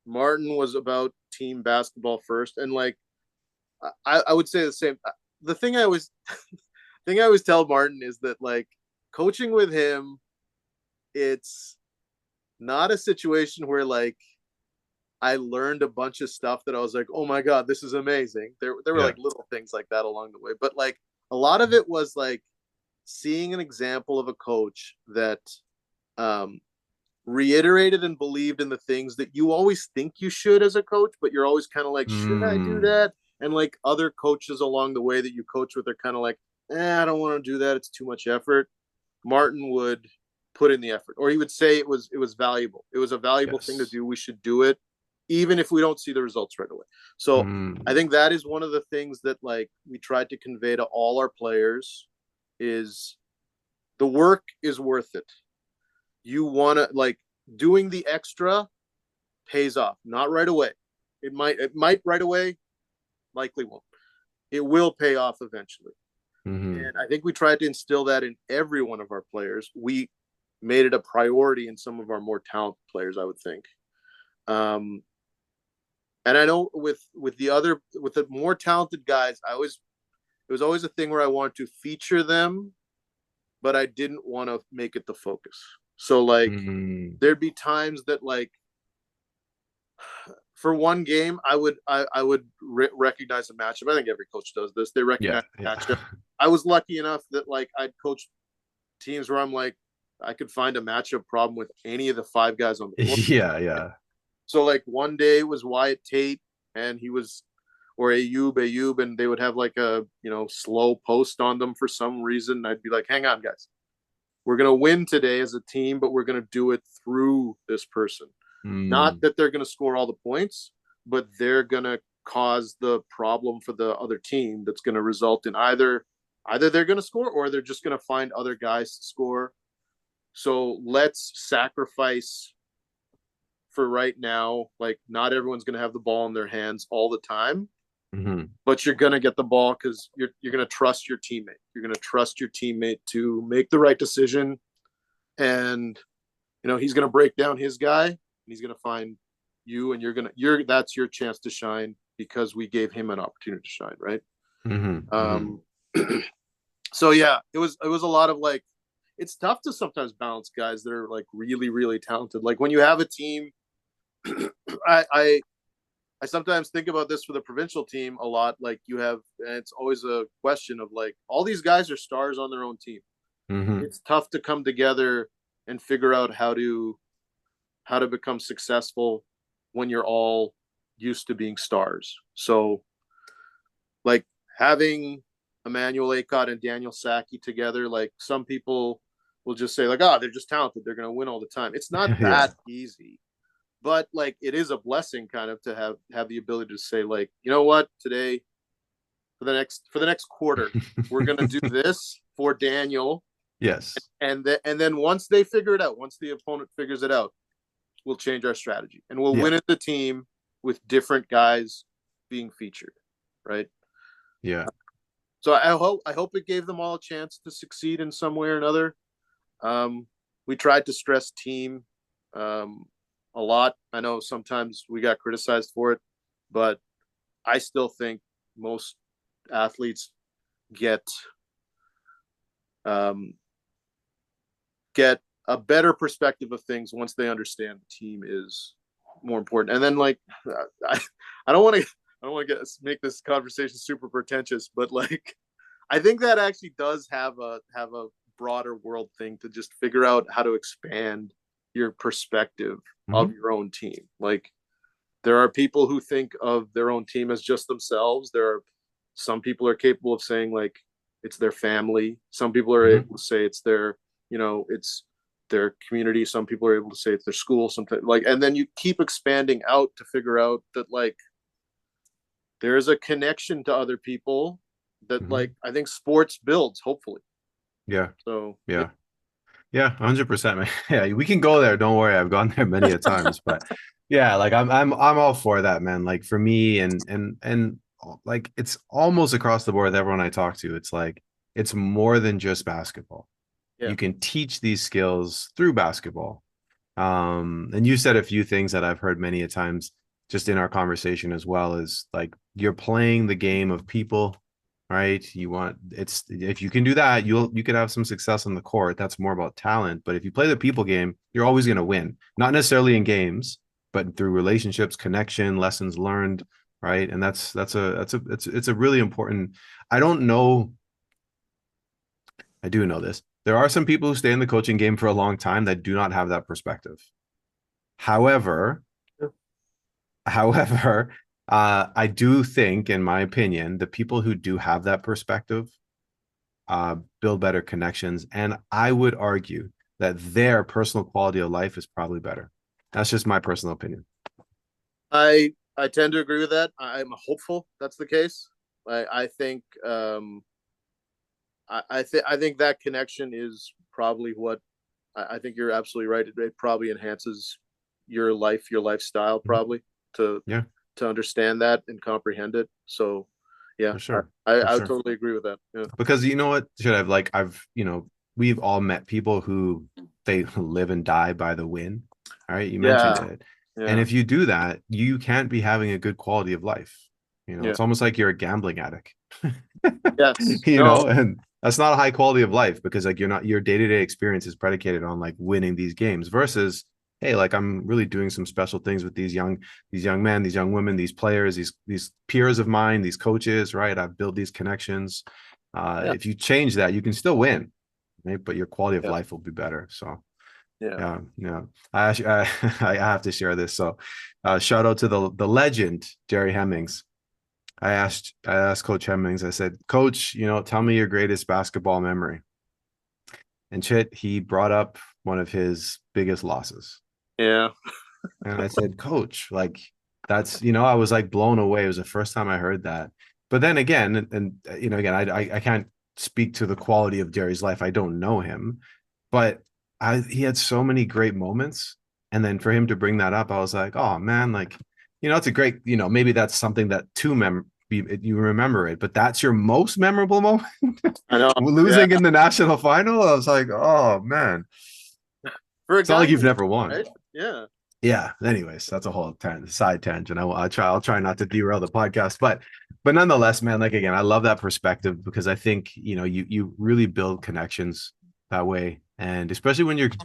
Martin was about team basketball first, and like I would say the same. The thing I always tell Martin is that like coaching with him, it's not a situation where like I learned a bunch of stuff that I was like, oh my God, this is amazing. There were like little things like that along the way, but like a lot of it was like seeing an example of a coach that reiterated and believed in the things that you always think you should as a coach, but you're always kind of like, should I do that? And like other coaches along the way that you coach with are kind of like, I don't want to do that. It's too much effort. Martin would put in the effort, or he would say it was valuable. It was a valuable thing to do. We should do it, even if we don't see the results right away. So I think that is one of the things that like we tried to convey to all our players is the work is worth it. You want to like doing the extra pays off, not right away. It might right away, likely won't. It will pay off eventually. And I think we tried to instill that in every one of our players. We made it a priority in some of our more talented players, I would think. And I know with the more talented guys, it was always a thing where I wanted to feature them, but I didn't want to make it the focus. So like there'd be times that like for one game I would recognize a matchup. I think every coach does this. They recognize a matchup. I was lucky enough that like I'd coached teams where I'm like I could find a matchup problem with any of the five guys on the floor. Yeah. So like one day it was Wyatt Tate and he was or Ayub, and they would have like a slow post on them for some reason. I'd be like, hang on, guys. We're going to win today as a team, but we're going to do it through this person. Not that they're going to score all the points, but they're going to cause the problem for the other team that's going to result in either they're going to score or they're just going to find other guys to score. So let's sacrifice for right now. Like not everyone's going to have the ball in their hands all the time, but you're going to get the ball because you're going to trust your teammate. You're going to trust your teammate to make the right decision. And, he's going to break down his guy and he's going to find you and that's your chance to shine because we gave him an opportunity to shine. Right. So yeah, it was a lot of like, it's tough to sometimes balance guys that are like really, really talented. Like when you have a team, I sometimes think about this for the provincial team a lot. Like you have, and it's always a question of like, all these guys are stars on their own team. It's tough to come together and figure out how to become successful when you're all used to being stars. So like having Emmanuel Acott and Daniel Saki together, like some people will just say like, they're just talented. They're going to win all the time. It's not that easy. But like it is a blessing kind of to have the ability to say like, you know what, today for the next quarter, we're going to do this for Daniel. Yes. And then once they figure it out, once the opponent figures it out, we'll change our strategy and we'll win as a team with different guys being featured. Right. Yeah. So I hope it gave them all a chance to succeed in some way or another. We tried to stress team a lot. I know sometimes we got criticized for it, but I still think most athletes get a better perspective of things once they understand the team is more important. And then, like, I don't want to make this conversation super pretentious, but like, I think that actually does have a broader world thing to just figure out how to expand your perspective of your own team. Like, there are people who think of their own team as just themselves. Some people are capable of saying like it's their family. Some people are able to say it's their, it's their community. Some people are able to say it's their school. Sometimes, like, and then you keep expanding out to figure out that like there is a connection to other people that like I think sports builds, hopefully. Yeah. So yeah. 100%, man. Yeah, we can go there. Don't worry. I've gone there many a times, but yeah, like I'm all for that, man. Like for me and like it's almost across the board with everyone I talk to. It's like it's more than just basketball. Yeah. You can teach these skills through basketball. And you said a few things that I've heard many a times just in our conversation as well, is like you're playing the game of people, right? If you can do that, you could have some success on the court. That's more about talent. But if you play the people game, you're always going to win, not necessarily in games, but through relationships, connection, lessons learned, right? And it's a really important. I don't know. I do know this. There are some people who stay in the coaching game for a long time that do not have that perspective. However, I do think, in my opinion, the people who do have that perspective build better connections. And I would argue that their personal quality of life is probably better. That's just my personal opinion. I tend to agree with that. I'm hopeful that's the case. I think I think that connection is probably what I think you're absolutely right. It probably enhances your lifestyle, probably to understand that and comprehend it. So yeah, for sure. I would totally agree with that. Yeah. Because you know what, we've all met people who they live and die by the win. All right. You mentioned it. Yeah. And if you do that, you can't be having a good quality of life. It's almost like you're a gambling addict. Yes. And that's not a high quality of life, because like your day-to-day experience is predicated on like winning these games versus, hey, like I'm really doing some special things with these young men, these young women, these players, these peers of mine, these coaches, right? I've built these connections. If you change that, you can still win, right? But your quality of life will be better. So yeah. I have to share this. So shout out to the legend, Jerry Hemmings. I asked Coach Hemmings, I said, Coach, tell me your greatest basketball memory. And Chit, he brought up one of his biggest losses. Yeah. And I said, Coach, like that's, I was like blown away. It was the first time I heard that. But then again, I can't speak to the quality of Jerry's life. I don't know him, but he had so many great moments. And then for him to bring that up, I was like, oh man, like, it's a great, maybe that's something that you remember it, but that's your most memorable moment. I know. Losing in the national final. I was like, oh man. It's not like you've never won. Right? Yeah. Yeah. Anyways, that's a whole side tangent. I'll try not to derail the podcast, but nonetheless, man, like again, I love that perspective because I think, you really build connections that way. And especially when at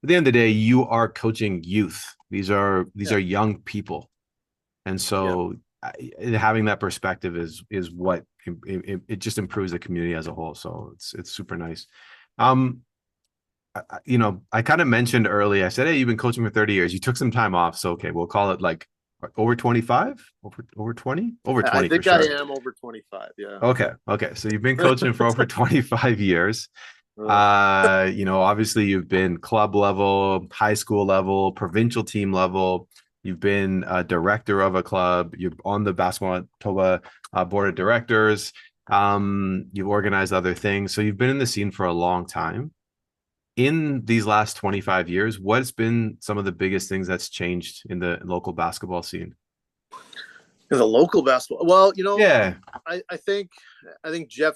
the end of the day, you are coaching youth. These are young people. And so having that perspective is what it just improves the community as a whole. So it's super nice. I kind of mentioned earlier, I said, hey, you've been coaching for 30 years. You took some time off. So, okay, we'll call it like over 25, over 20, over 20. I think for sure. I am over 25. Yeah. Okay. So you've been coaching for over 25 years. Obviously you've been club level, high school level, provincial team level. You've been a director of a club. You're on the Basketball Manitoba board of directors. You've organized other things. So you've been in the scene for a long time. In these last 25 years, what's been some of the biggest things that's changed in the local basketball scene? In the local basketball, well, Yeah. I think Jeff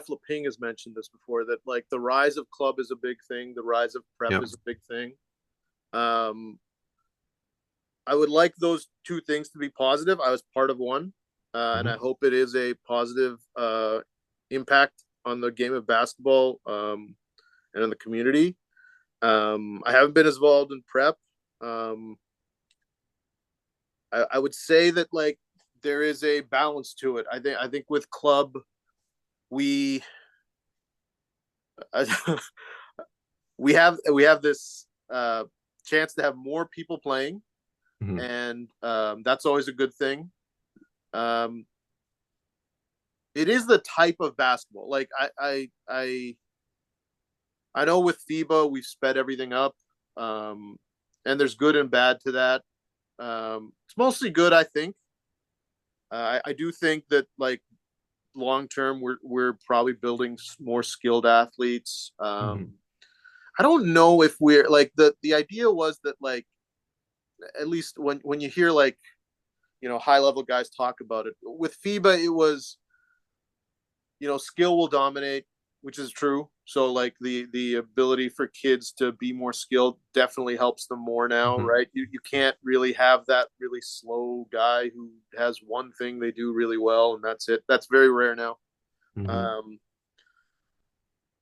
Leping has mentioned this before, that like the rise of club is a big thing. The rise of prep Yep. is a big thing. I would like those two things to be positive. I was part of one, and I hope it is a positive impact on the game of basketball and in the community. I haven't been as involved in prep. I would say that like there is a balance to it. I think with club, we we have this chance to have more people playing, and that's always a good thing. It is the type of basketball. Like I know with FIBA we've sped everything up, and there's good and bad to that. It's mostly good, I think. I do think that like long term we're probably building more skilled athletes. I don't know if we're like the idea was that like at least when you hear like high level guys talk about it with FIBA, it was skill will dominate, which is true. So like the ability for kids to be more skilled definitely helps them more now, right? You can't really have that really slow guy who has one thing they do really well and that's it. That's very rare now.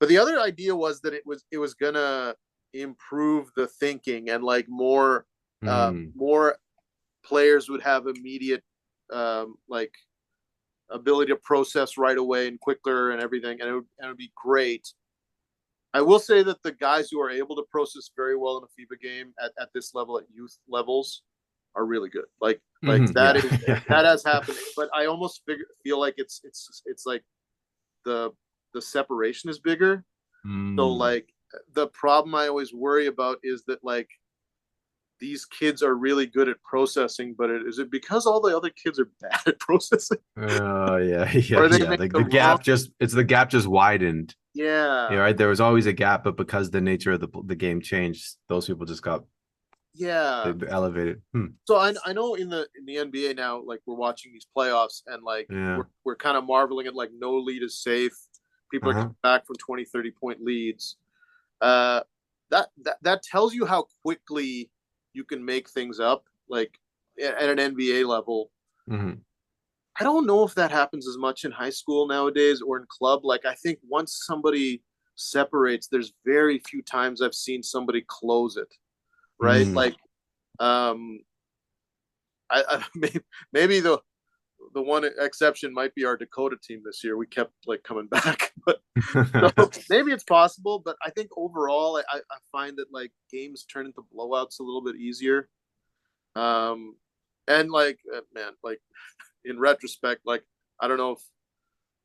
But the other idea was that it was gonna improve the thinking, and like more players would have immediate like ability to process right away and quicker and everything, and it would be great. I will say that the guys who are able to process very well in a FIBA game at this level, at youth levels, are really good. Like that has happened, but I almost feel like it's like the separation is bigger. So like the problem I always worry about is that like these kids are really good at processing, but is it because all the other kids are bad at processing? Oh yeah. Like the gap just widened. Yeah. Right. There was always a gap, but because the nature of the game changed, those people just got elevated. So I know in the NBA now, like we're watching these playoffs and like we're kind of marveling at like no lead is safe. People are coming back from 20, 30-point leads. That tells you how quickly you can make things up, like at an NBA level. I don't know if that happens as much in high school nowadays or in club. Like I think once somebody separates, there's very few times I've seen somebody close it, right? Like maybe the one exception might be our Dakota team this year. We kept like coming back, but so maybe it's possible. But I think overall, I find that like games turn into blowouts a little bit easier. And like man, like in retrospect, like I don't know if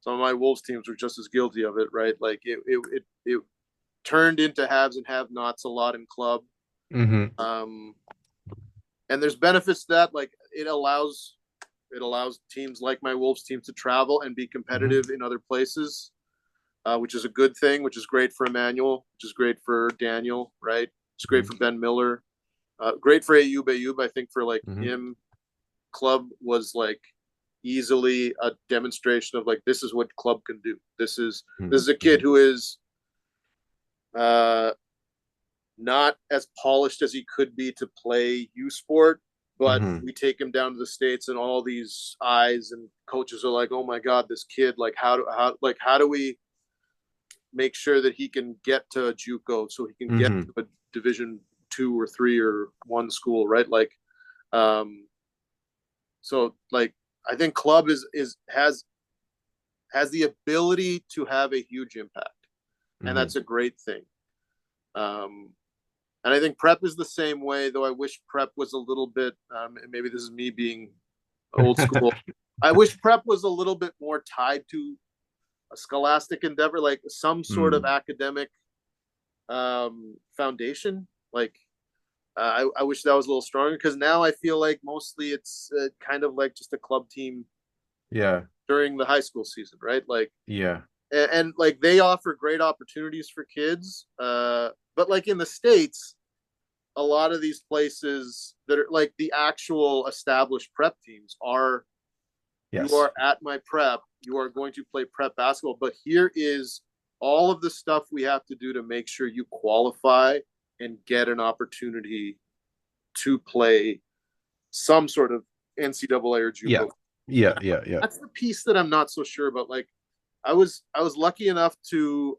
some of my Wolves teams were just as guilty of it, right? Like it turned into haves and have-nots a lot in club. And there's benefits to that. Like it allows teams like my Wolves team to travel and be competitive in other places, which is a good thing, which is great for Emmanuel, which is great for Daniel, right? It's great for Ben Miller, great for Ayub. I think for like him, club was like easily a demonstration of like, this is what club can do. This is a kid who is not as polished as he could be to play U Sport, but we take him down to the States and all these eyes and coaches are like, oh my God, this kid, like how do we make sure that he can get to a JUCO so he can get to a Division 2 or 3 or 1 school, right? Like so like I think club has the ability to have a huge impact, and that's a great thing. And I think prep is the same way, though I wish prep was a little bit, maybe this is me being old school. I wish prep was a little bit more tied to a scholastic endeavor, like some sort of academic foundation. Like I wish that was a little stronger, because now I feel like mostly it's kind of like just a club team. Yeah. During the high school season, right? Like, Yeah. and like they offer great opportunities for kids. But like in the States, a lot of these places that are like the actual established prep teams are, Yes. you are at my prep, you are going to play prep basketball. But here is all of the stuff we have to do to make sure you qualify and get an opportunity to play some sort of NCAA or JUCO. Yeah. That's the piece that I'm not so sure about. Like, I was lucky enough to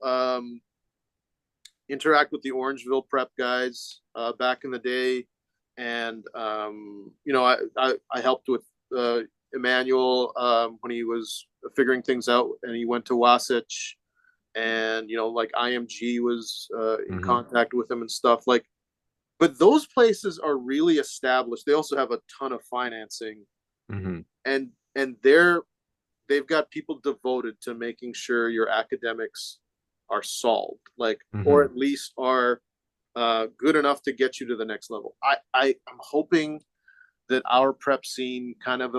interact with the Orangeville prep guys back in the day, and I helped with Emmanuel when he was figuring things out, and he went to Wasatch, and like IMG was in contact with him and stuff. Like, but those places are really established. They also have a ton of financing, and they've got people devoted to making sure your academics are solved, like, or at least are good enough to get you to the next level. I'm hoping that our prep scene kind of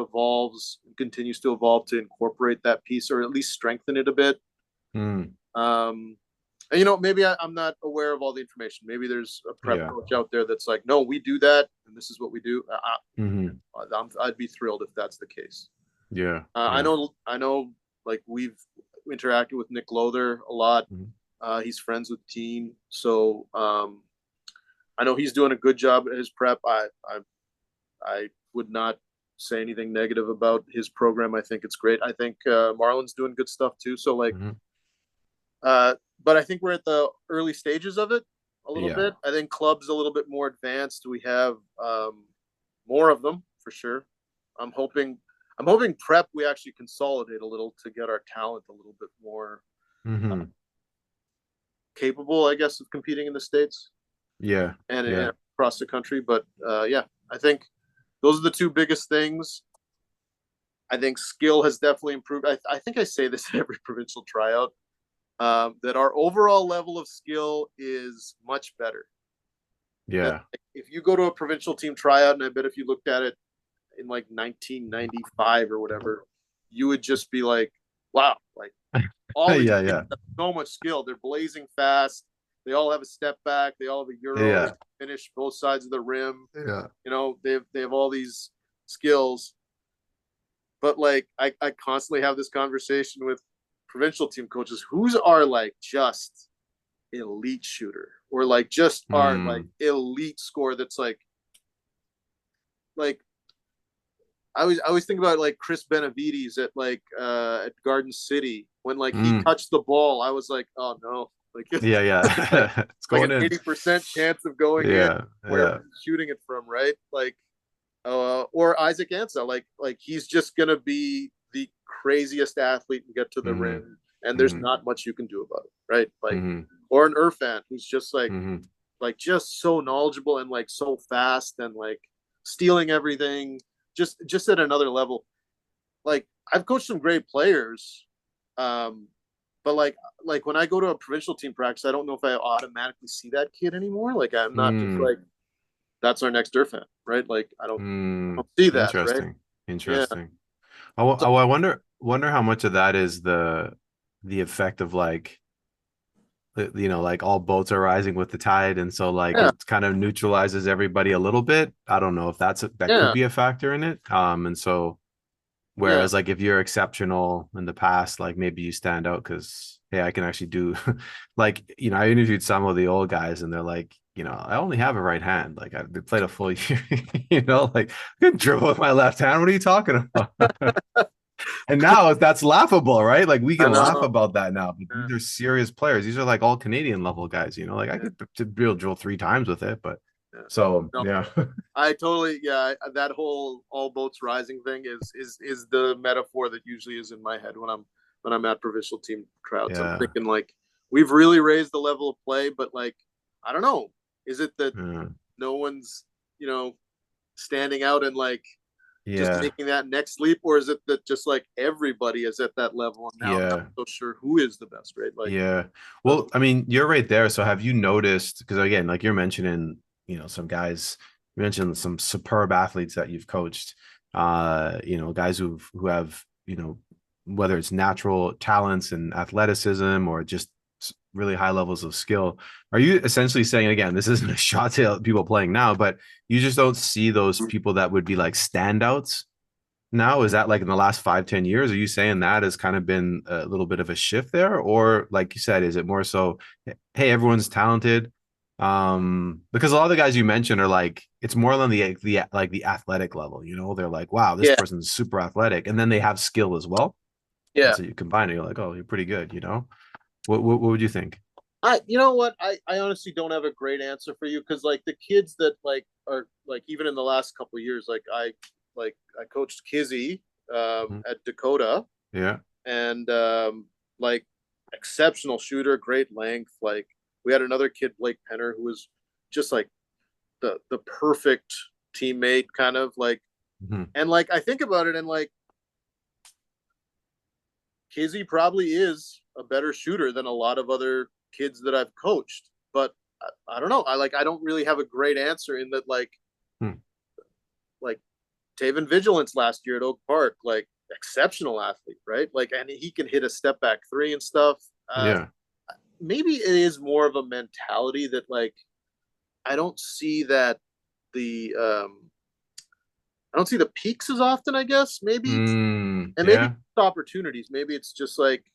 continues to evolve to incorporate that piece, or at least strengthen it a bit. And maybe I'm not aware of all the information. Maybe there's a prep coach out there that's like, no, we do that, and this is what we do. I'd be thrilled if that's the case. I know, like, we've interacted with Nick Lother a lot. He's friends with Teen, so I know he's doing a good job at his prep. I would not say anything negative about his program. I think it's great. I think Marlon's doing good stuff too. So like, but I think we're at the early stages of it a little bit. I think club's a little bit more advanced. We have more of them for sure. I'm hoping prep we actually consolidate a little to get our talent a little bit more capable, I guess, of competing in the States. And across the country. But I think those are the two biggest things. I think skill has definitely improved. I think I say this at every provincial tryout, that our overall level of skill is much better. That if you go to a provincial team tryout, and I bet if you looked at it in like 1995 or whatever, you would just be like, wow, like all these kids have so much skill. They're blazing fast. They all have a step back. They all have a euro finish both sides of the rim. They have all these skills. But like, I constantly have this conversation with provincial team coaches. Who's our like just elite shooter, or like just our like elite scorer? That's like I always think about like Chris Benavides at Garden City, when like he touched the ball. I was like, oh no. Like, it's going like an 80% chance of going in where he's shooting it from, right? Like, or Isaac Ansah, like he's just gonna be the craziest athlete and get to the rim, and there's not much you can do about it, right? Like, or an Irfan who's just like just so knowledgeable and like so fast and like stealing everything, just at another level. Like, I've coached some great players, but like when I go to a provincial team practice, I don't know if I automatically see that kid anymore. Like, I'm not just like, that's our next Irfan, right? Like, I don't see that. Interesting. I wonder how much of that is the effect of like, like all boats are rising with the tide, and so like it kind of neutralizes everybody a little bit. I don't know if that could be a factor in it. And so whereas like if you're exceptional in the past, like maybe you stand out because, hey, I can actually do like, I interviewed some of the old guys and they're like, I only have a right hand. Like, they played a full year, like, I can dribble with my left hand. What are you talking about? And now that's laughable, right? Like, we can laugh about that now, but these are serious players. These are like all Canadian level guys, like I could drill 3 times with it, but I totally, that whole all boats rising thing is the metaphor that usually is in my head when I'm at provincial team crowds. I'm thinking like, we've really raised the level of play, but like, I don't know, is it that no one's standing out and like just making that next leap, or is it that just like everybody is at that level and now I'm not so sure who is the best, right? Like, well, I mean, you're right there. So have you noticed, because again, like you're mentioning, some guys, you mentioned some superb athletes that you've coached, guys who have, whether it's natural talents and athleticism or just really high levels of skill. Are you essentially saying, again, this isn't a shot to people playing now, but you just don't see those people that would be like standouts now? Is that like in the last 5-10 years? Are you saying that has kind of been a little bit of a shift there? Or like you said, is it more so, hey, everyone's talented? Because a lot of the guys you mentioned are like, it's more on the athletic level, they're like, wow, this Yeah, person's super athletic. And then they have skill as well. And yeah. so you combine it, you're like, oh, you're pretty good. What would you think? You know what? I honestly don't have a great answer for you because like the kids that like are like even in the last couple of years, I coached Kizzy Mhm. at Dakota Yeah. and like exceptional shooter, great length. Like we had another kid, Blake Penner, who was just like the perfect teammate, kind of like. Mhm. And like I think about it, and like Kizzy probably is a better shooter than a lot of other kids that I've coached. But I don't know. I don't really have a great answer in that Hmm. like Taven Vigilance last year at Oak Park, like exceptional athlete, right? Like and he can hit a step back three and stuff. Yeah. Maybe it is more of a mentality that like I don't see that the I don't see the peaks as often, I guess, maybe. And maybe Yeah. opportunities. Maybe it's just like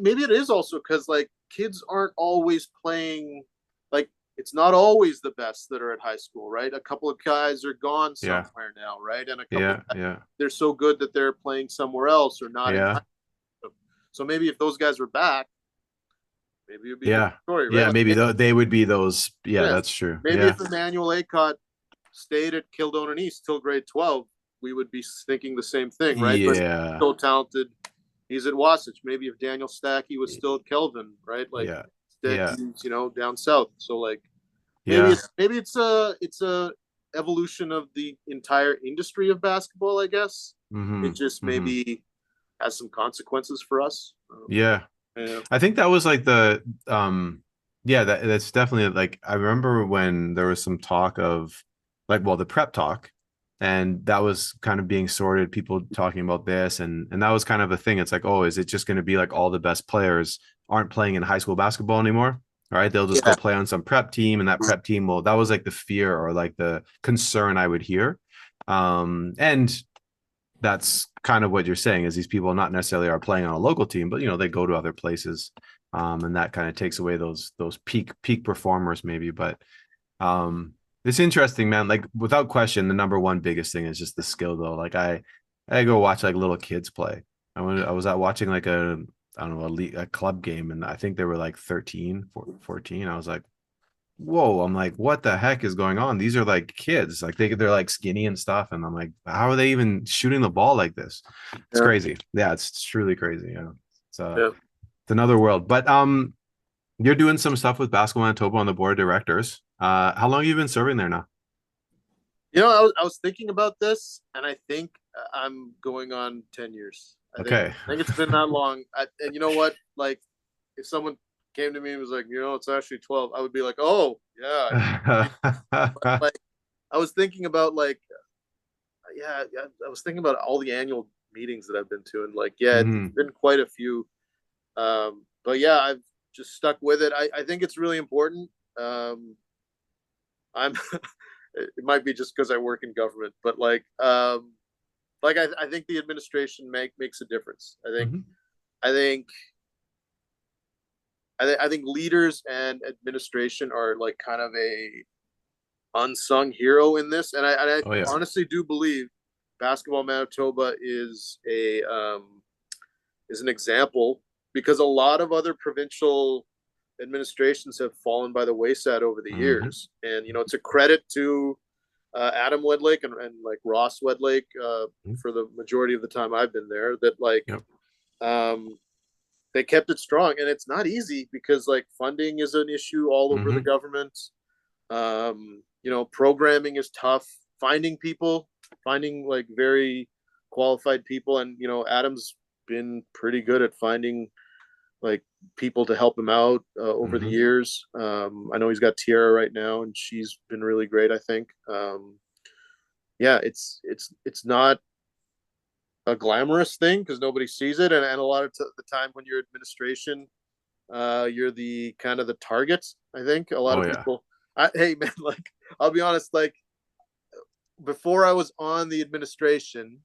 maybe it is also because like kids aren't always playing like it's not always the best that are at high school, right? A couple of guys are gone Yeah. somewhere now, right? And a couple Yeah. Yeah. they're so good that they're playing somewhere else or not in high Yeah. school. So maybe if those guys were back, maybe it'd be a different Yeah. story, right? Yeah. Like Maybe they would be those. Yeah, yeah, that's true. maybe Yeah. if Emmanuel Acott stayed at Kildonan East till grade 12, we would be thinking the same thing, right? But Yeah. so talented. He's at Wasatch. Maybe if Daniel Stackey was still at Kelvin, right? Like Yeah. instead Yeah. he's, down south. So like Yeah. maybe it's a evolution of the entire industry of basketball, I guess. It Hmm. just Hmm. maybe has some consequences for us. Yeah. Yeah. I think that was like yeah, that's definitely like, I remember when there was some talk of like, well, the prep talk, and that was kind of being sorted, people talking about this, and that was kind of a thing. It's like, oh, is it just going to be like all the best players aren't playing in high school basketball anymore? All right, they'll just go Yeah. play on some prep team, and that prep team will, that was like the fear or like the concern I would hear. And that's kind of what you're saying, is these people not necessarily are playing on a local team, but they go to other places, and that kind of takes away those peak performers maybe. But it's interesting, man. Like without question, the number one biggest thing is just the skill, though. Like I go watch like little kids play. I was out watching like I don't know, a club game, and I think they were like 13, 14. I was like, whoa, I'm like, what the heck is going on? These are like kids, like they're like skinny and stuff, and I'm like, how are they even shooting the ball like this? It's Yeah. crazy. Yeah, it's truly crazy. Yeah, it's Yeah. it's another world. But you're doing some stuff with Basketball Manitoba on the board of directors. How long have you been serving there now? I was thinking about this, and I think I'm going on 10 years. Okay. I think it's been that long. And you know what? Like, if someone came to me and was like, it's actually 12, I would be like, oh yeah. But like, I was thinking about like, yeah, I was thinking about all the annual meetings that I've been to, and like, yeah, it's Mhm. been quite a few. But yeah, I've just stuck with it. I think it's really important. I'm it might be just because I work in government, but I think the administration makes a difference. Mhm. I think I think leaders and administration are like kind of a unsung hero in this, and I Oh yeah. honestly do believe Basketball Manitoba is an example because a lot of other provincial administrations have fallen by the wayside over the Mhm. years, and it's a credit to Adam Wedlake and like Ross Wedlake Mhm. for the majority of the time I've been there that like Yep. um, they kept it strong, and it's not easy because like funding is an issue all over the Mhm. government. Programming is tough. Finding like very qualified people, and Adam's been pretty good at finding like people to help him out over the years. I know he's got Tiara right now, and she's been really great, I think. Yeah, it's not a glamorous thing because nobody sees it, and a lot of the time when you're administration, you're the kind of the target. I think a lot of people. Hey man, like I'll be honest, like before I was on the administration,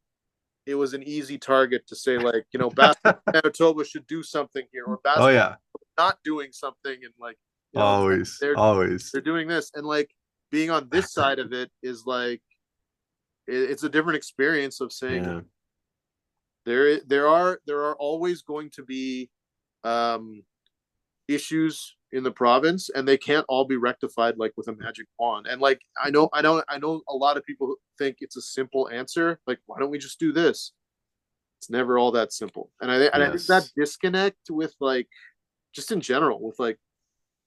it was an easy target to say, like, you know, basketball Manitoba should do something here, or basketball not doing something, and like, you know, they're doing this, and like being on this side of it is like it's a different experience of saying there are always going to be issues in the province, and they can't all be rectified like with a magic wand. And like I know a lot of people think it's a simple answer, like why don't we just do this? It's never all that simple. And I think that disconnect with like just in general with like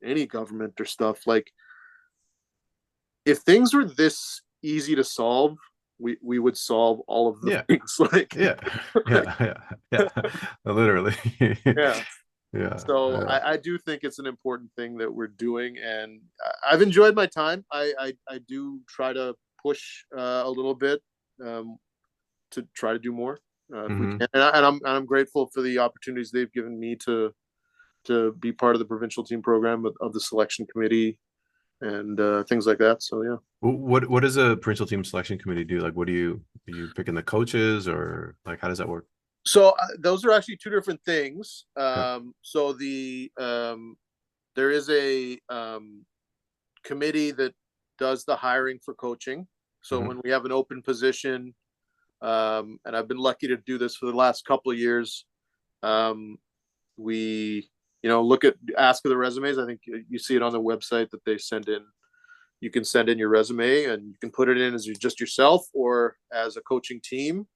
any government or stuff, like if things were this easy to solve, we would solve all of the things. Like literally. Yeah. So I do think it's an important thing that we're doing, and I've enjoyed my time. I do try to push a little bit to try to do more if we can. And I'm grateful for the opportunities they've given me to be part of the provincial team program of the selection committee and things like that. So yeah. What does a provincial team selection committee do? Like, are you picking the coaches, or like how does that work? So those are actually two different things. So there is a committee that does the hiring for coaching. So when we have an open position, and I've been lucky to do this for the last couple of years, we ask for the resumes. I think you see it on the website that they send in. You can send in your resume, and you can put it in as just yourself or as a coaching team.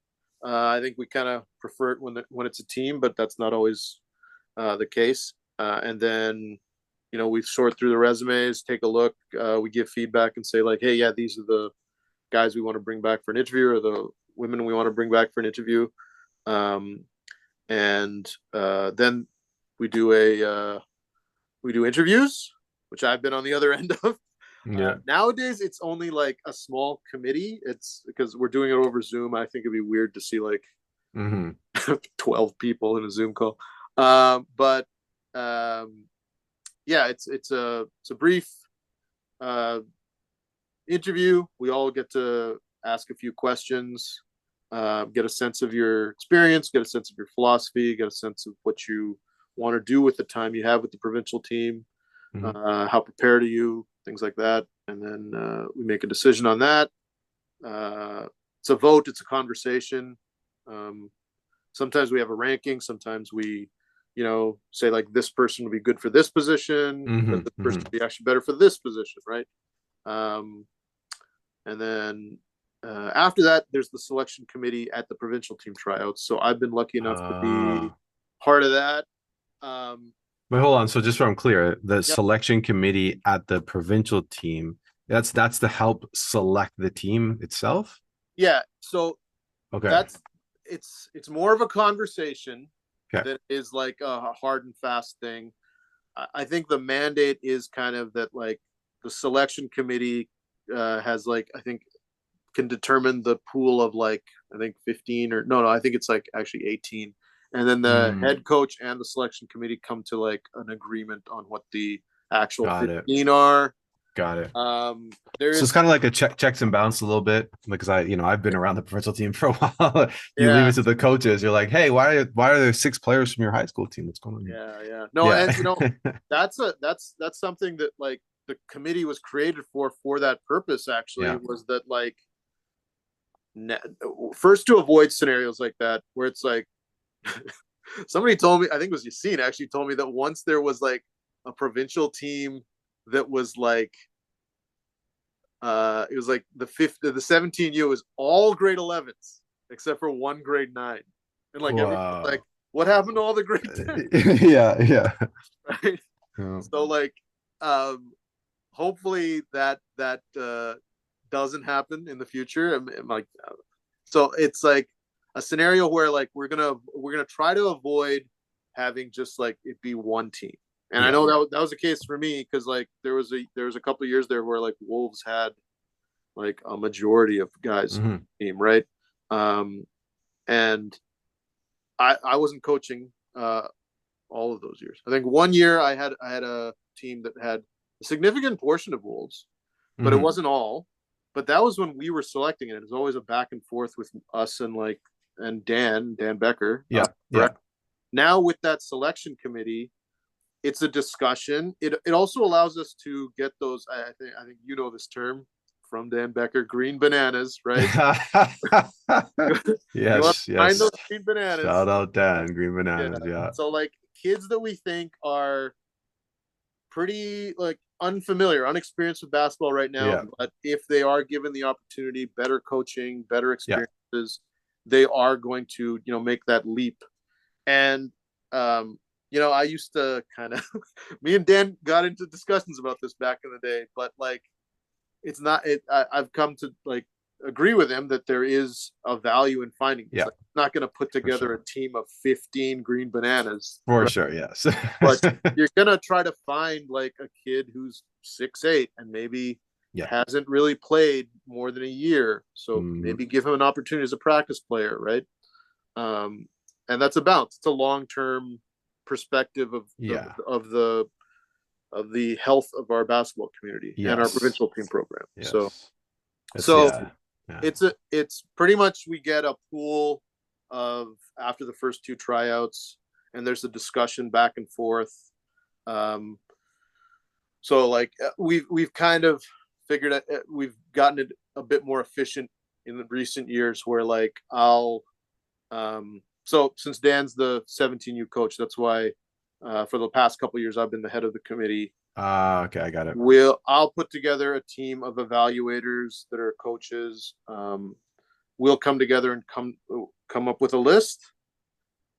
I think we kind of prefer it when it's a team, but that's not always the case. And then, you know, we sort through the resumes, take a look, we give feedback and say like, hey, yeah, these are the guys we want to bring back for an interview, or the women we want to bring back for an interview. And then we do interviews, which I've been on the other end of. Nowadays it's only like a small committee. It's because we're doing it over Zoom. I think it'd be weird to see like 12 people in a Zoom call. But it's a brief interview. We all get to ask a few questions, get a sense of your experience, get a sense of your philosophy, get a sense of what you want to do with the time you have with the provincial team. How prepared are you? Things like that. And then we make a decision on that. It's a vote. It's a conversation. Sometimes we have a ranking. Sometimes we, say like this person would be good for this position, but this person would be actually better for this position, right? And then after that, there's the selection committee at the provincial team tryouts. So I've been lucky enough to be part of that. But hold on. So just so I'm clear, the selection committee at the provincial team, that's to help select the team itself? Yeah. So it's more of a conversation that is like a hard and fast thing. I think the mandate is kind of that, like the selection committee has like, I think can determine the pool of like, I think 15 or no, I think it's like actually 18. And then the head coach and the selection committee come to like an agreement on what the actual 15 are. Got it. So it's kind of like a checks and balance a little bit, because I've been around the provincial team for a while. You leave it to the coaches. You're like, hey, why are there 6 players from your high school team? What's going on here? Yeah. No, and that's something that like the committee was created for that purpose. Actually, was that like first to avoid scenarios like that where it's like. Somebody told me, I think it was Yassine actually told me that once there was like a provincial team that was like it was like the 17U was all grade 11s except for one grade 9, and like everyone like, what happened to all the grade 10s? yeah right. So like hopefully that doesn't happen in the future. I'm like, so it's like a scenario where like we're gonna try to avoid having just like it be one team. And Yeah. I know that was the case for me because like there was a couple of years there where like Wolves had like a majority of guys on the team, right? And I wasn't coaching all of those years. I think one year I had a team that had a significant portion of Wolves, but it wasn't all. But that was when we were selecting it. It was always a back and forth with us and Dan Becker. Yeah. Now with that selection committee, it's a discussion. It also allows us to get those. I think you know this term from Dan Becker, green bananas, right? Yes. Find those green bananas. Shout out Dan, green bananas. Yeah. So like kids that we think are pretty like unfamiliar, unexperienced with basketball right now, but if they are given the opportunity, better coaching, better experiences, they are going to, make that leap. And, I used to kind of, me and Dan got into discussions about this back in the day, but like, it's not, I've come to like agree with him that there is a value in finding. Like, I'm not going to put together a team of 15 green bananas. For sure. Yes. But you're going to try to find like a kid who's 6'8" and maybe hasn't really played more than a year. So maybe give him an opportunity as a practice player. Right. And that's a balance. It's a long-term perspective of the health of our basketball community and our provincial team program. It's pretty much we get a pool of after the first two tryouts, and there's a discussion back and forth. So like we've kind of figured out, we've gotten it a bit more efficient in the recent years where like so since Dan's the 17U coach, that's why for the past couple of years I've been the head of the committee. Okay, I got it. I'll put together a team of evaluators that are coaches. We'll come together and come up with a list.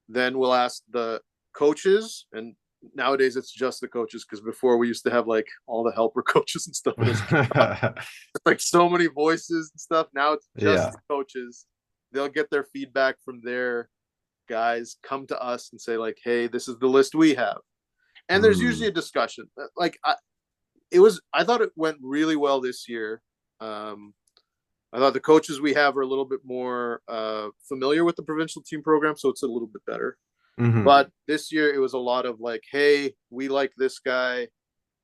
Then we'll ask the coaches, and nowadays it's just the coaches because before we used to have like all the helper coaches and stuff. It's like so many voices and stuff. Now it's just the coaches. They'll get their feedback from their guys, come to us and say like, hey, this is the list we have. And there's usually a discussion. Like I thought it went really well this year. I thought the coaches we have are a little bit more familiar with the provincial team program, so it's a little bit better. But this year it was a lot of like, hey, we like this guy.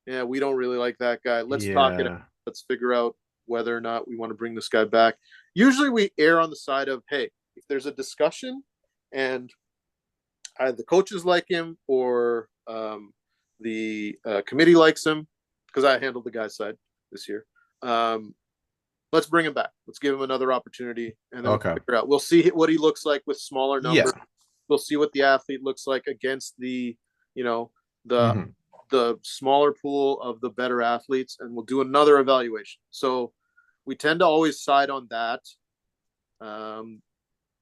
Yeah, we don't really like that guy. Let's talk it out. Let's figure out whether or not we want to bring this guy back. Usually we err on the side of, hey, if there's a discussion and either the coaches like him or the committee likes him, because I handled the guy's side this year. Let's bring him back. Let's give him another opportunity, and then we'll figure out. We'll see what he looks like with smaller numbers. We'll see what the athlete looks like against the smaller pool of the better athletes, and we'll do another evaluation. So we tend to always side on that.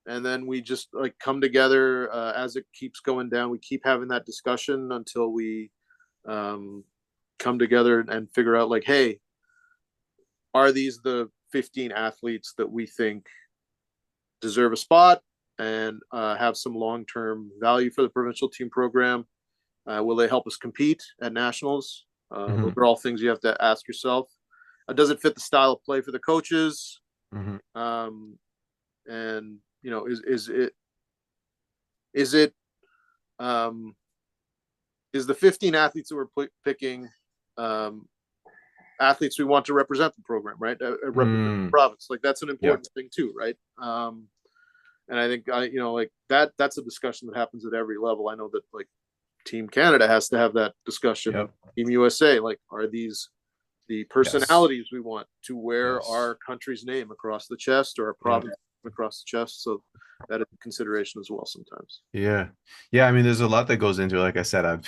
And then we just like come together as it keeps going down. We keep having that discussion until we come together and figure out like, hey, are these the 15 athletes that we think deserve a spot and have some long-term value for the provincial team program? Will they help us compete at nationals? Those are all things you have to ask yourself. Does it fit the style of play for the coaches? And is the 15 athletes that we're picking athletes we want to represent the program, right? Represent the province. Like that's an important thing too, right? And I think like that's a discussion that happens at every level. I know that like Team Canada has to have that discussion. Team USA, like, are these the personalities we want to wear our country's name across the chest or our province across the chest? So that is a consideration as well sometimes. I mean, there's a lot that goes into it. Like I said,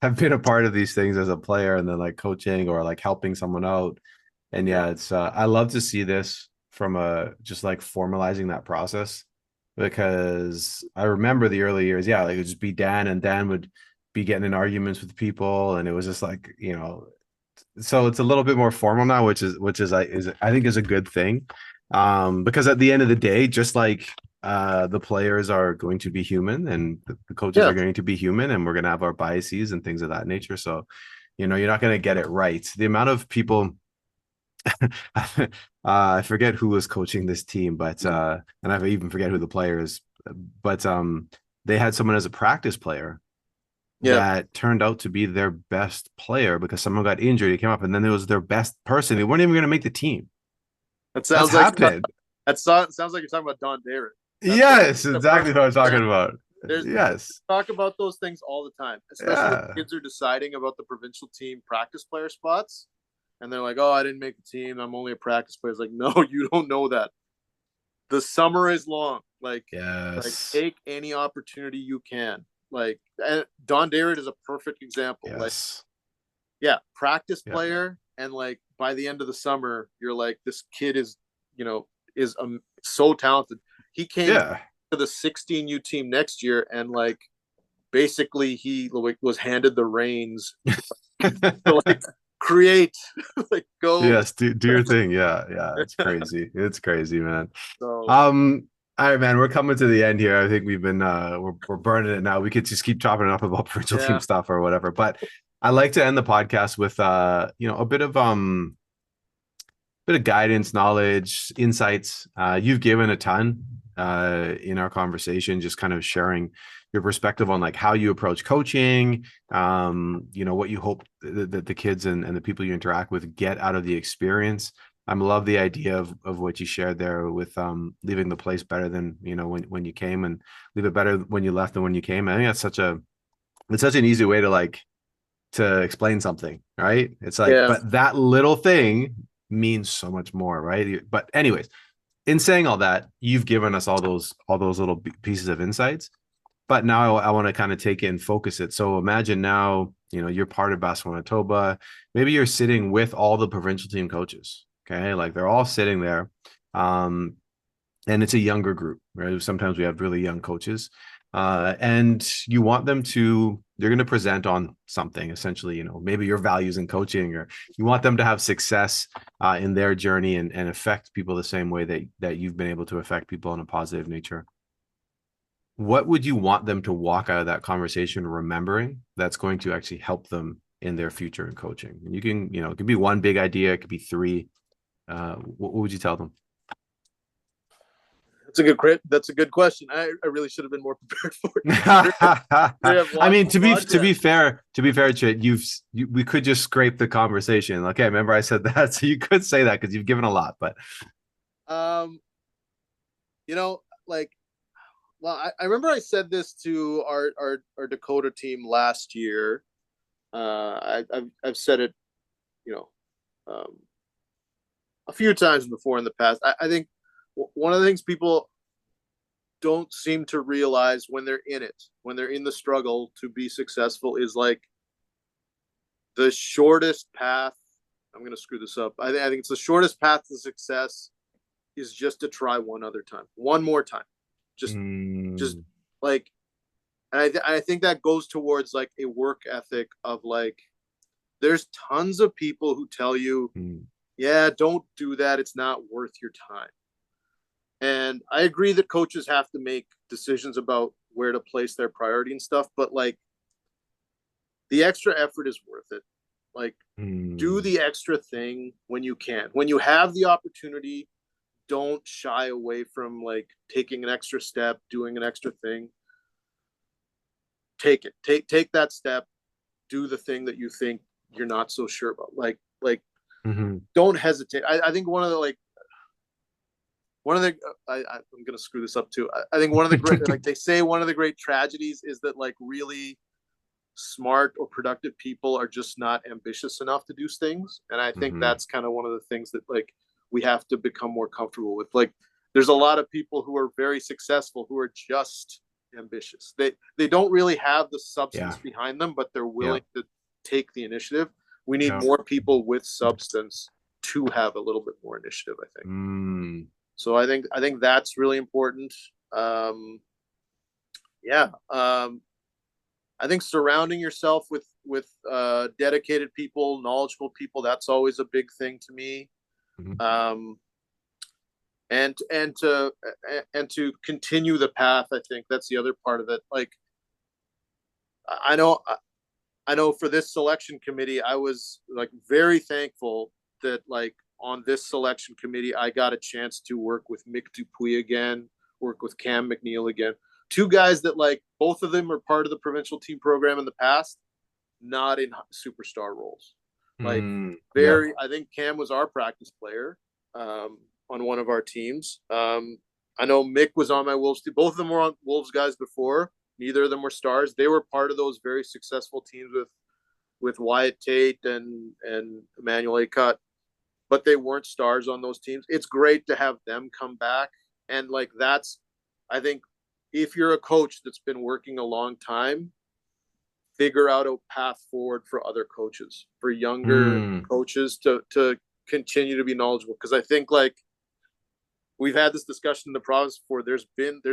I've been a part of these things as a player, and then like coaching or like helping someone out. And it's I love to see this from just like formalizing that process, because I remember the early years, like it would just be Dan, and Dan would be getting in arguments with people, and it was just like, so it's a little bit more formal now, which is I think is a good thing. Because at the end of the day, just like the players are going to be human, and the coaches Yeah. are going to be human, and we're going to have our biases and things of that nature. So, you're not going to get it right. The amount of people, I forget who was coaching this team, but and I even forget who the player is, but they had someone as a practice player Yeah. that turned out to be their best player because someone got injured. He came up, and then it was their best person. They weren't even going to make the team. That That's sounds like happened. sounds like you're talking about Don Darrett. That's Yes, the exactly perfect what I'm talking example. about. There's Yes. talk about those things all the time, especially when Yeah. kids are deciding about the provincial team practice player spots, and they're like, "Oh, I didn't make the team. I'm only a practice player." It's like, no, you don't know that. The summer is long. Like Yes. take any opportunity you can. Like, and Don Darrett is a perfect example. Like, Yes. yeah, practice Yeah. player, and like by the end of the summer, you're like, this kid is, is so talented. He came Yeah. to the 16U team next year, and like basically he was handed the reins to like create, like go. Yes. Do your thing. Yeah. Yeah. It's crazy. It's crazy, man. So Um, all right, man. We're coming to the end here. I think we've been we're burning it now. We could just keep chopping it up about provincial team yeah, stuff or whatever. But I like to end the podcast with a bit of guidance, knowledge, insights. You've given a ton in our conversation, just kind of sharing your perspective on like how you approach coaching, what you hope that the kids and the people you interact with get out of the experience. I love the idea of what you shared there with leaving the place better than when you came, and leave it better when you left than when you came. I think it's such an easy way to explain something, right? It's like, yeah, but that little thing means so much more, right? But anyways, in saying all that, you've given us all those little pieces of insights. But now I want to kind of take it and focus it. So imagine now, you're part of Basketball Manitoba. Maybe you're sitting with all the provincial team coaches. Okay, like they're all sitting there, and it's a younger group, right? Sometimes we have really young coaches, and you want them to. They're going to present on something, essentially. Maybe your values in coaching, or you want them to have success in their journey and affect people the same way that you've been able to affect people in a positive nature. What would you want them to walk out of that conversation remembering that's going to actually help them in their future in coaching? And you can, it could be one big idea, it could be three. What would you tell them? that's a good question. I really should have been more prepared for it. I mean, to be fair, Chit, we could just scrape the conversation. Okay, remember I said that, so you could say that because you've given a lot. But like, well, I remember I said this to our Dakota team last year. I've said it, you know, um, a few times before in the past. I think one of the things people don't seem to realize when they're in it, when they're in the struggle to be successful, is like the shortest path. I'm going to screw this up. I think it's the shortest path to success is just to try one more time, just like, and I think that goes towards like a work ethic of like, there's tons of people who tell you, yeah, don't do that. It's not worth your time. And I agree that coaches have to make decisions about where to place their priority and stuff, but like the extra effort is worth it. Like, do the extra thing when you can. When you have the opportunity, don't shy away from like taking an extra step, doing an extra thing. Take it. Take that step. Do the thing that you think you're not so sure about. Like don't hesitate. I think one of the I'm gonna screw this up too. I think one of the great, like they say, one of the great tragedies is that like really smart or productive people are just not ambitious enough to do things. And I think that's kind of one of the things that like we have to become more comfortable with. Like there's a lot of people who are very successful who are just ambitious. They don't really have the substance behind them, but they're willing to take the initiative. We need more people with substance to have a little bit more initiative, I think. So I think that's really important. I think surrounding yourself with dedicated people, knowledgeable people, that's always a big thing to me. to continue the path. I think that's the other part of it. Like, I know for this selection committee, I was like very thankful that like on this selection committee, I got a chance to work with Mick Dupuis again, work with Cam McNeil again. Two guys that like both of them are part of the provincial team program in the past, not in superstar roles. Like I think Cam was our practice player on one of our teams. I know Mick was on my Wolves team. Both of them were on Wolves guys before. Neither of them were stars. They were part of those very successful teams with Wyatt Tate and Emmanuel Acut, but they weren't stars on those teams. It's great to have them come back. And like, that's, I think if you're a coach that's been working a long time, figure out a path forward for other coaches, for younger coaches to continue to be knowledgeable. Because I think like we've had this discussion in the province before. There's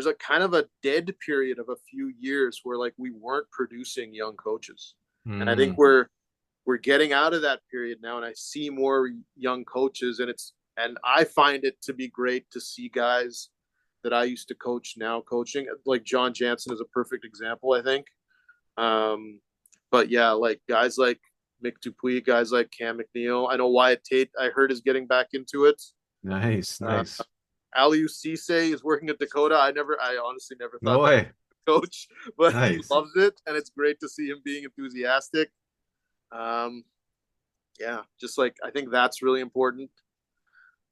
a kind of a dead period of a few years where like we weren't producing young coaches. And I think we're getting out of that period now. And I see more young coaches, and I find it to be great to see guys that I used to coach now coaching. Like John Jansen is a perfect example, I think. But yeah, like guys like Mick Dupuis, guys like Cam McNeil. I know Wyatt Tate, I heard, is getting back into it. Nice. Aliou Cisse is working at Dakota. I honestly never thought no way. Coach, but nice. He loves it, and it's great to see him being enthusiastic. Yeah, just like I think that's really important.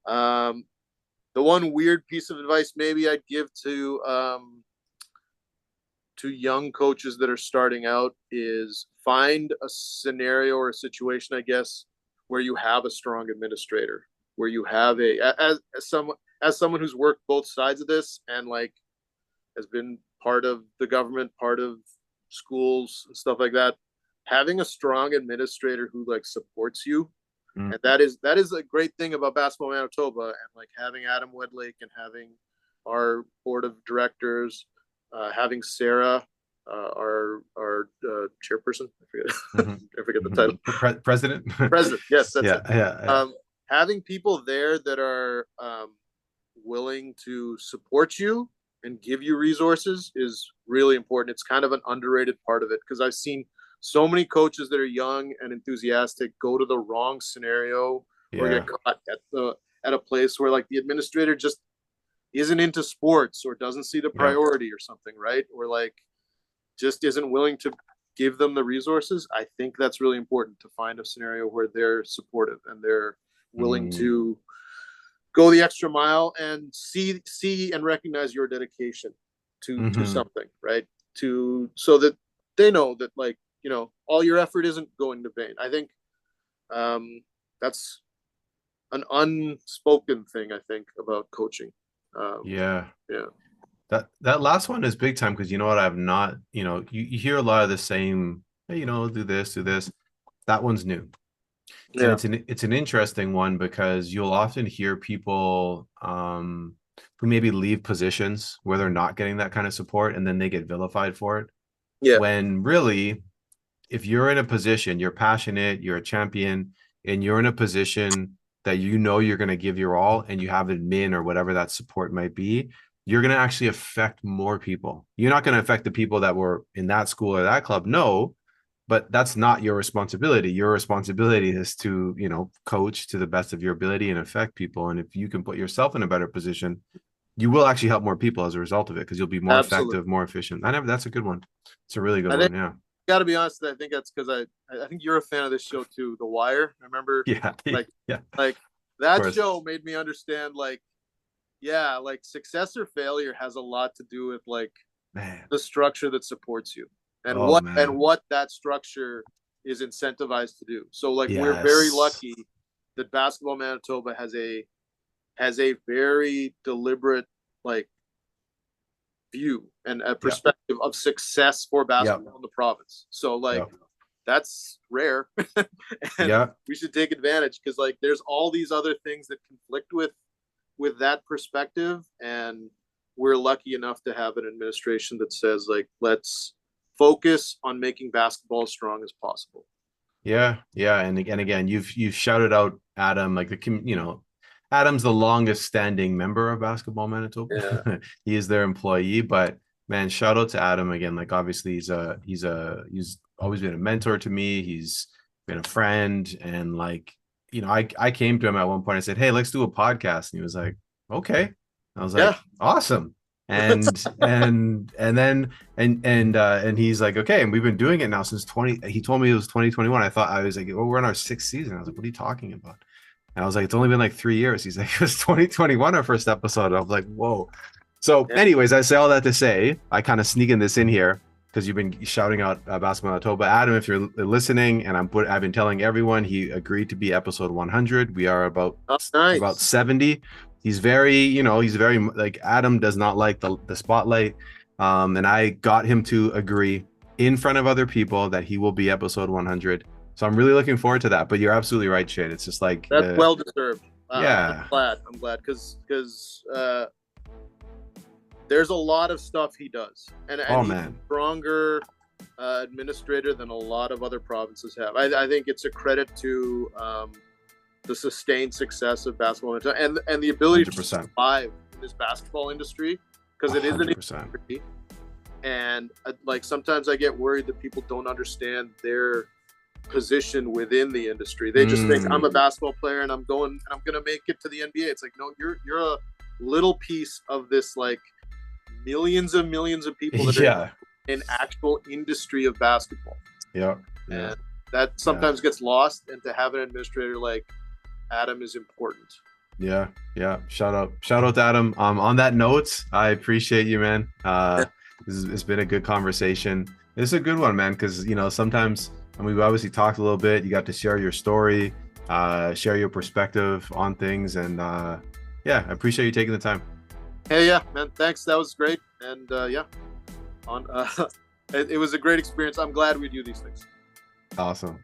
The one weird piece of advice maybe I'd give to young coaches that are starting out is find a scenario or a situation, I guess, where you have a strong administrator, where you have as someone who's worked both sides of this and like has been part of the government, part of schools and stuff like that, having a strong administrator who like supports you. And that is a great thing about Basketball Manitoba, and like having Adam Wedlake and having our board of directors, having Sarah, our chairperson. I forget the title. President. President. Yes, that's it. Yeah. Having people there that are willing to support you and give you resources is really important. It's kind of an underrated part of it, because I've seen so many coaches that are young and enthusiastic go to the wrong scenario or get caught at a place where like the administrator just isn't into sports or doesn't see the priority or something, right? Or like just isn't willing to give them the resources. I think that's really important, to find a scenario where they're supportive and they're willing to go the extra mile and see and recognize your dedication to something, right? So that they know that like, you know, all your effort isn't going to vain. I think that's an unspoken thing, I think, about coaching. That last one is big time, because you know what, I've not, you know, you hear a lot of the same, hey, you know, do this. That one's new. And it's an interesting one, because you'll often hear people who maybe leave positions where they're not getting that kind of support, and then they get vilified for it. When really, if you're in a position, you're passionate, you're a champion, and you're in a position that you know you're going to give your all, and you have admin or whatever that support might be, you're going to actually affect more people. You're not going to affect the people that were in that school or that club. No, but that's not your responsibility. Your responsibility is to, you know, coach to the best of your ability and affect people. And if you can put yourself in a better position, you will actually help more people as a result of it, because you'll be more effective, more efficient. That's a good one. It's a really good one. Yeah. Got to be honest, I think that's because I think you're a fan of this show too, The Wire. I remember like that show made me understand like success or failure has a lot to do with like the structure that supports you and what that structure is incentivized to do. So like we're very lucky that Basketball Manitoba has a very deliberate like view and a perspective of success for basketball in the province. So like that's rare. And we should take advantage, because like there's all these other things that conflict with that perspective, and we're lucky enough to have an administration that says like, let's focus on making basketball as strong as possible. And again, you've shouted out Adam, like Adam's the longest standing member of Basketball Manitoba. Yeah. He is their employee, but man, shout out to Adam again. Like obviously he's always been a mentor to me. He's been a friend, and like, you know, I came to him at one point. I said, "Hey, let's do a podcast." And he was like, "Okay." I was like, "Awesome." And he's like, "Okay." And we've been doing it now since he told me it was 2021. I was like, "Oh, we're in our 6th season." I was like, "What are you talking about?" And I was like, "It's only been like 3 years." He's like, "It was 2021 our first episode." I was like, "Whoa." So anyways, I say all that to say, I kind of sneaking this in here because you've been shouting out Basketball Manitoba. Adam, if you're listening, and I've been telling everyone, he agreed to be episode 100. We are about 70. He's very like, Adam does not like the spotlight. And I got him to agree in front of other people that he will be episode 100. So I'm really looking forward to that. But you're absolutely right, Chit. It's just like, that's well deserved. Yeah. I'm glad because there's a lot of stuff he does, and he's a stronger administrator than a lot of other provinces have. I think it's a credit to the sustained success of basketball and the ability 100%. To survive in this basketball industry, because it is an industry. And like, sometimes I get worried that people don't understand their position within the industry. They just think, I'm a basketball player and I'm going to make it to the NBA. It's like, no, you're a little piece of this, like, millions of people that are in actual industry of basketball. And that sometimes gets lost, and to have an administrator like Adam is important. Shout out to Adam. On that note, I appreciate you, man. It's been a good conversation. It's a good one, man, because, you know, sometimes, and we've obviously talked a little bit, you got to share your story, share your perspective on things, and I appreciate you taking the time. Hey, yeah, man, thanks. That was great. And it was a great experience. I'm glad we do these things. Awesome.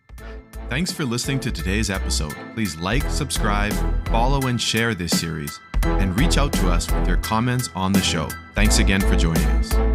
Thanks for listening to today's episode. Please like, subscribe, follow, and share this series, and reach out to us with your comments on the show. Thanks again for joining us.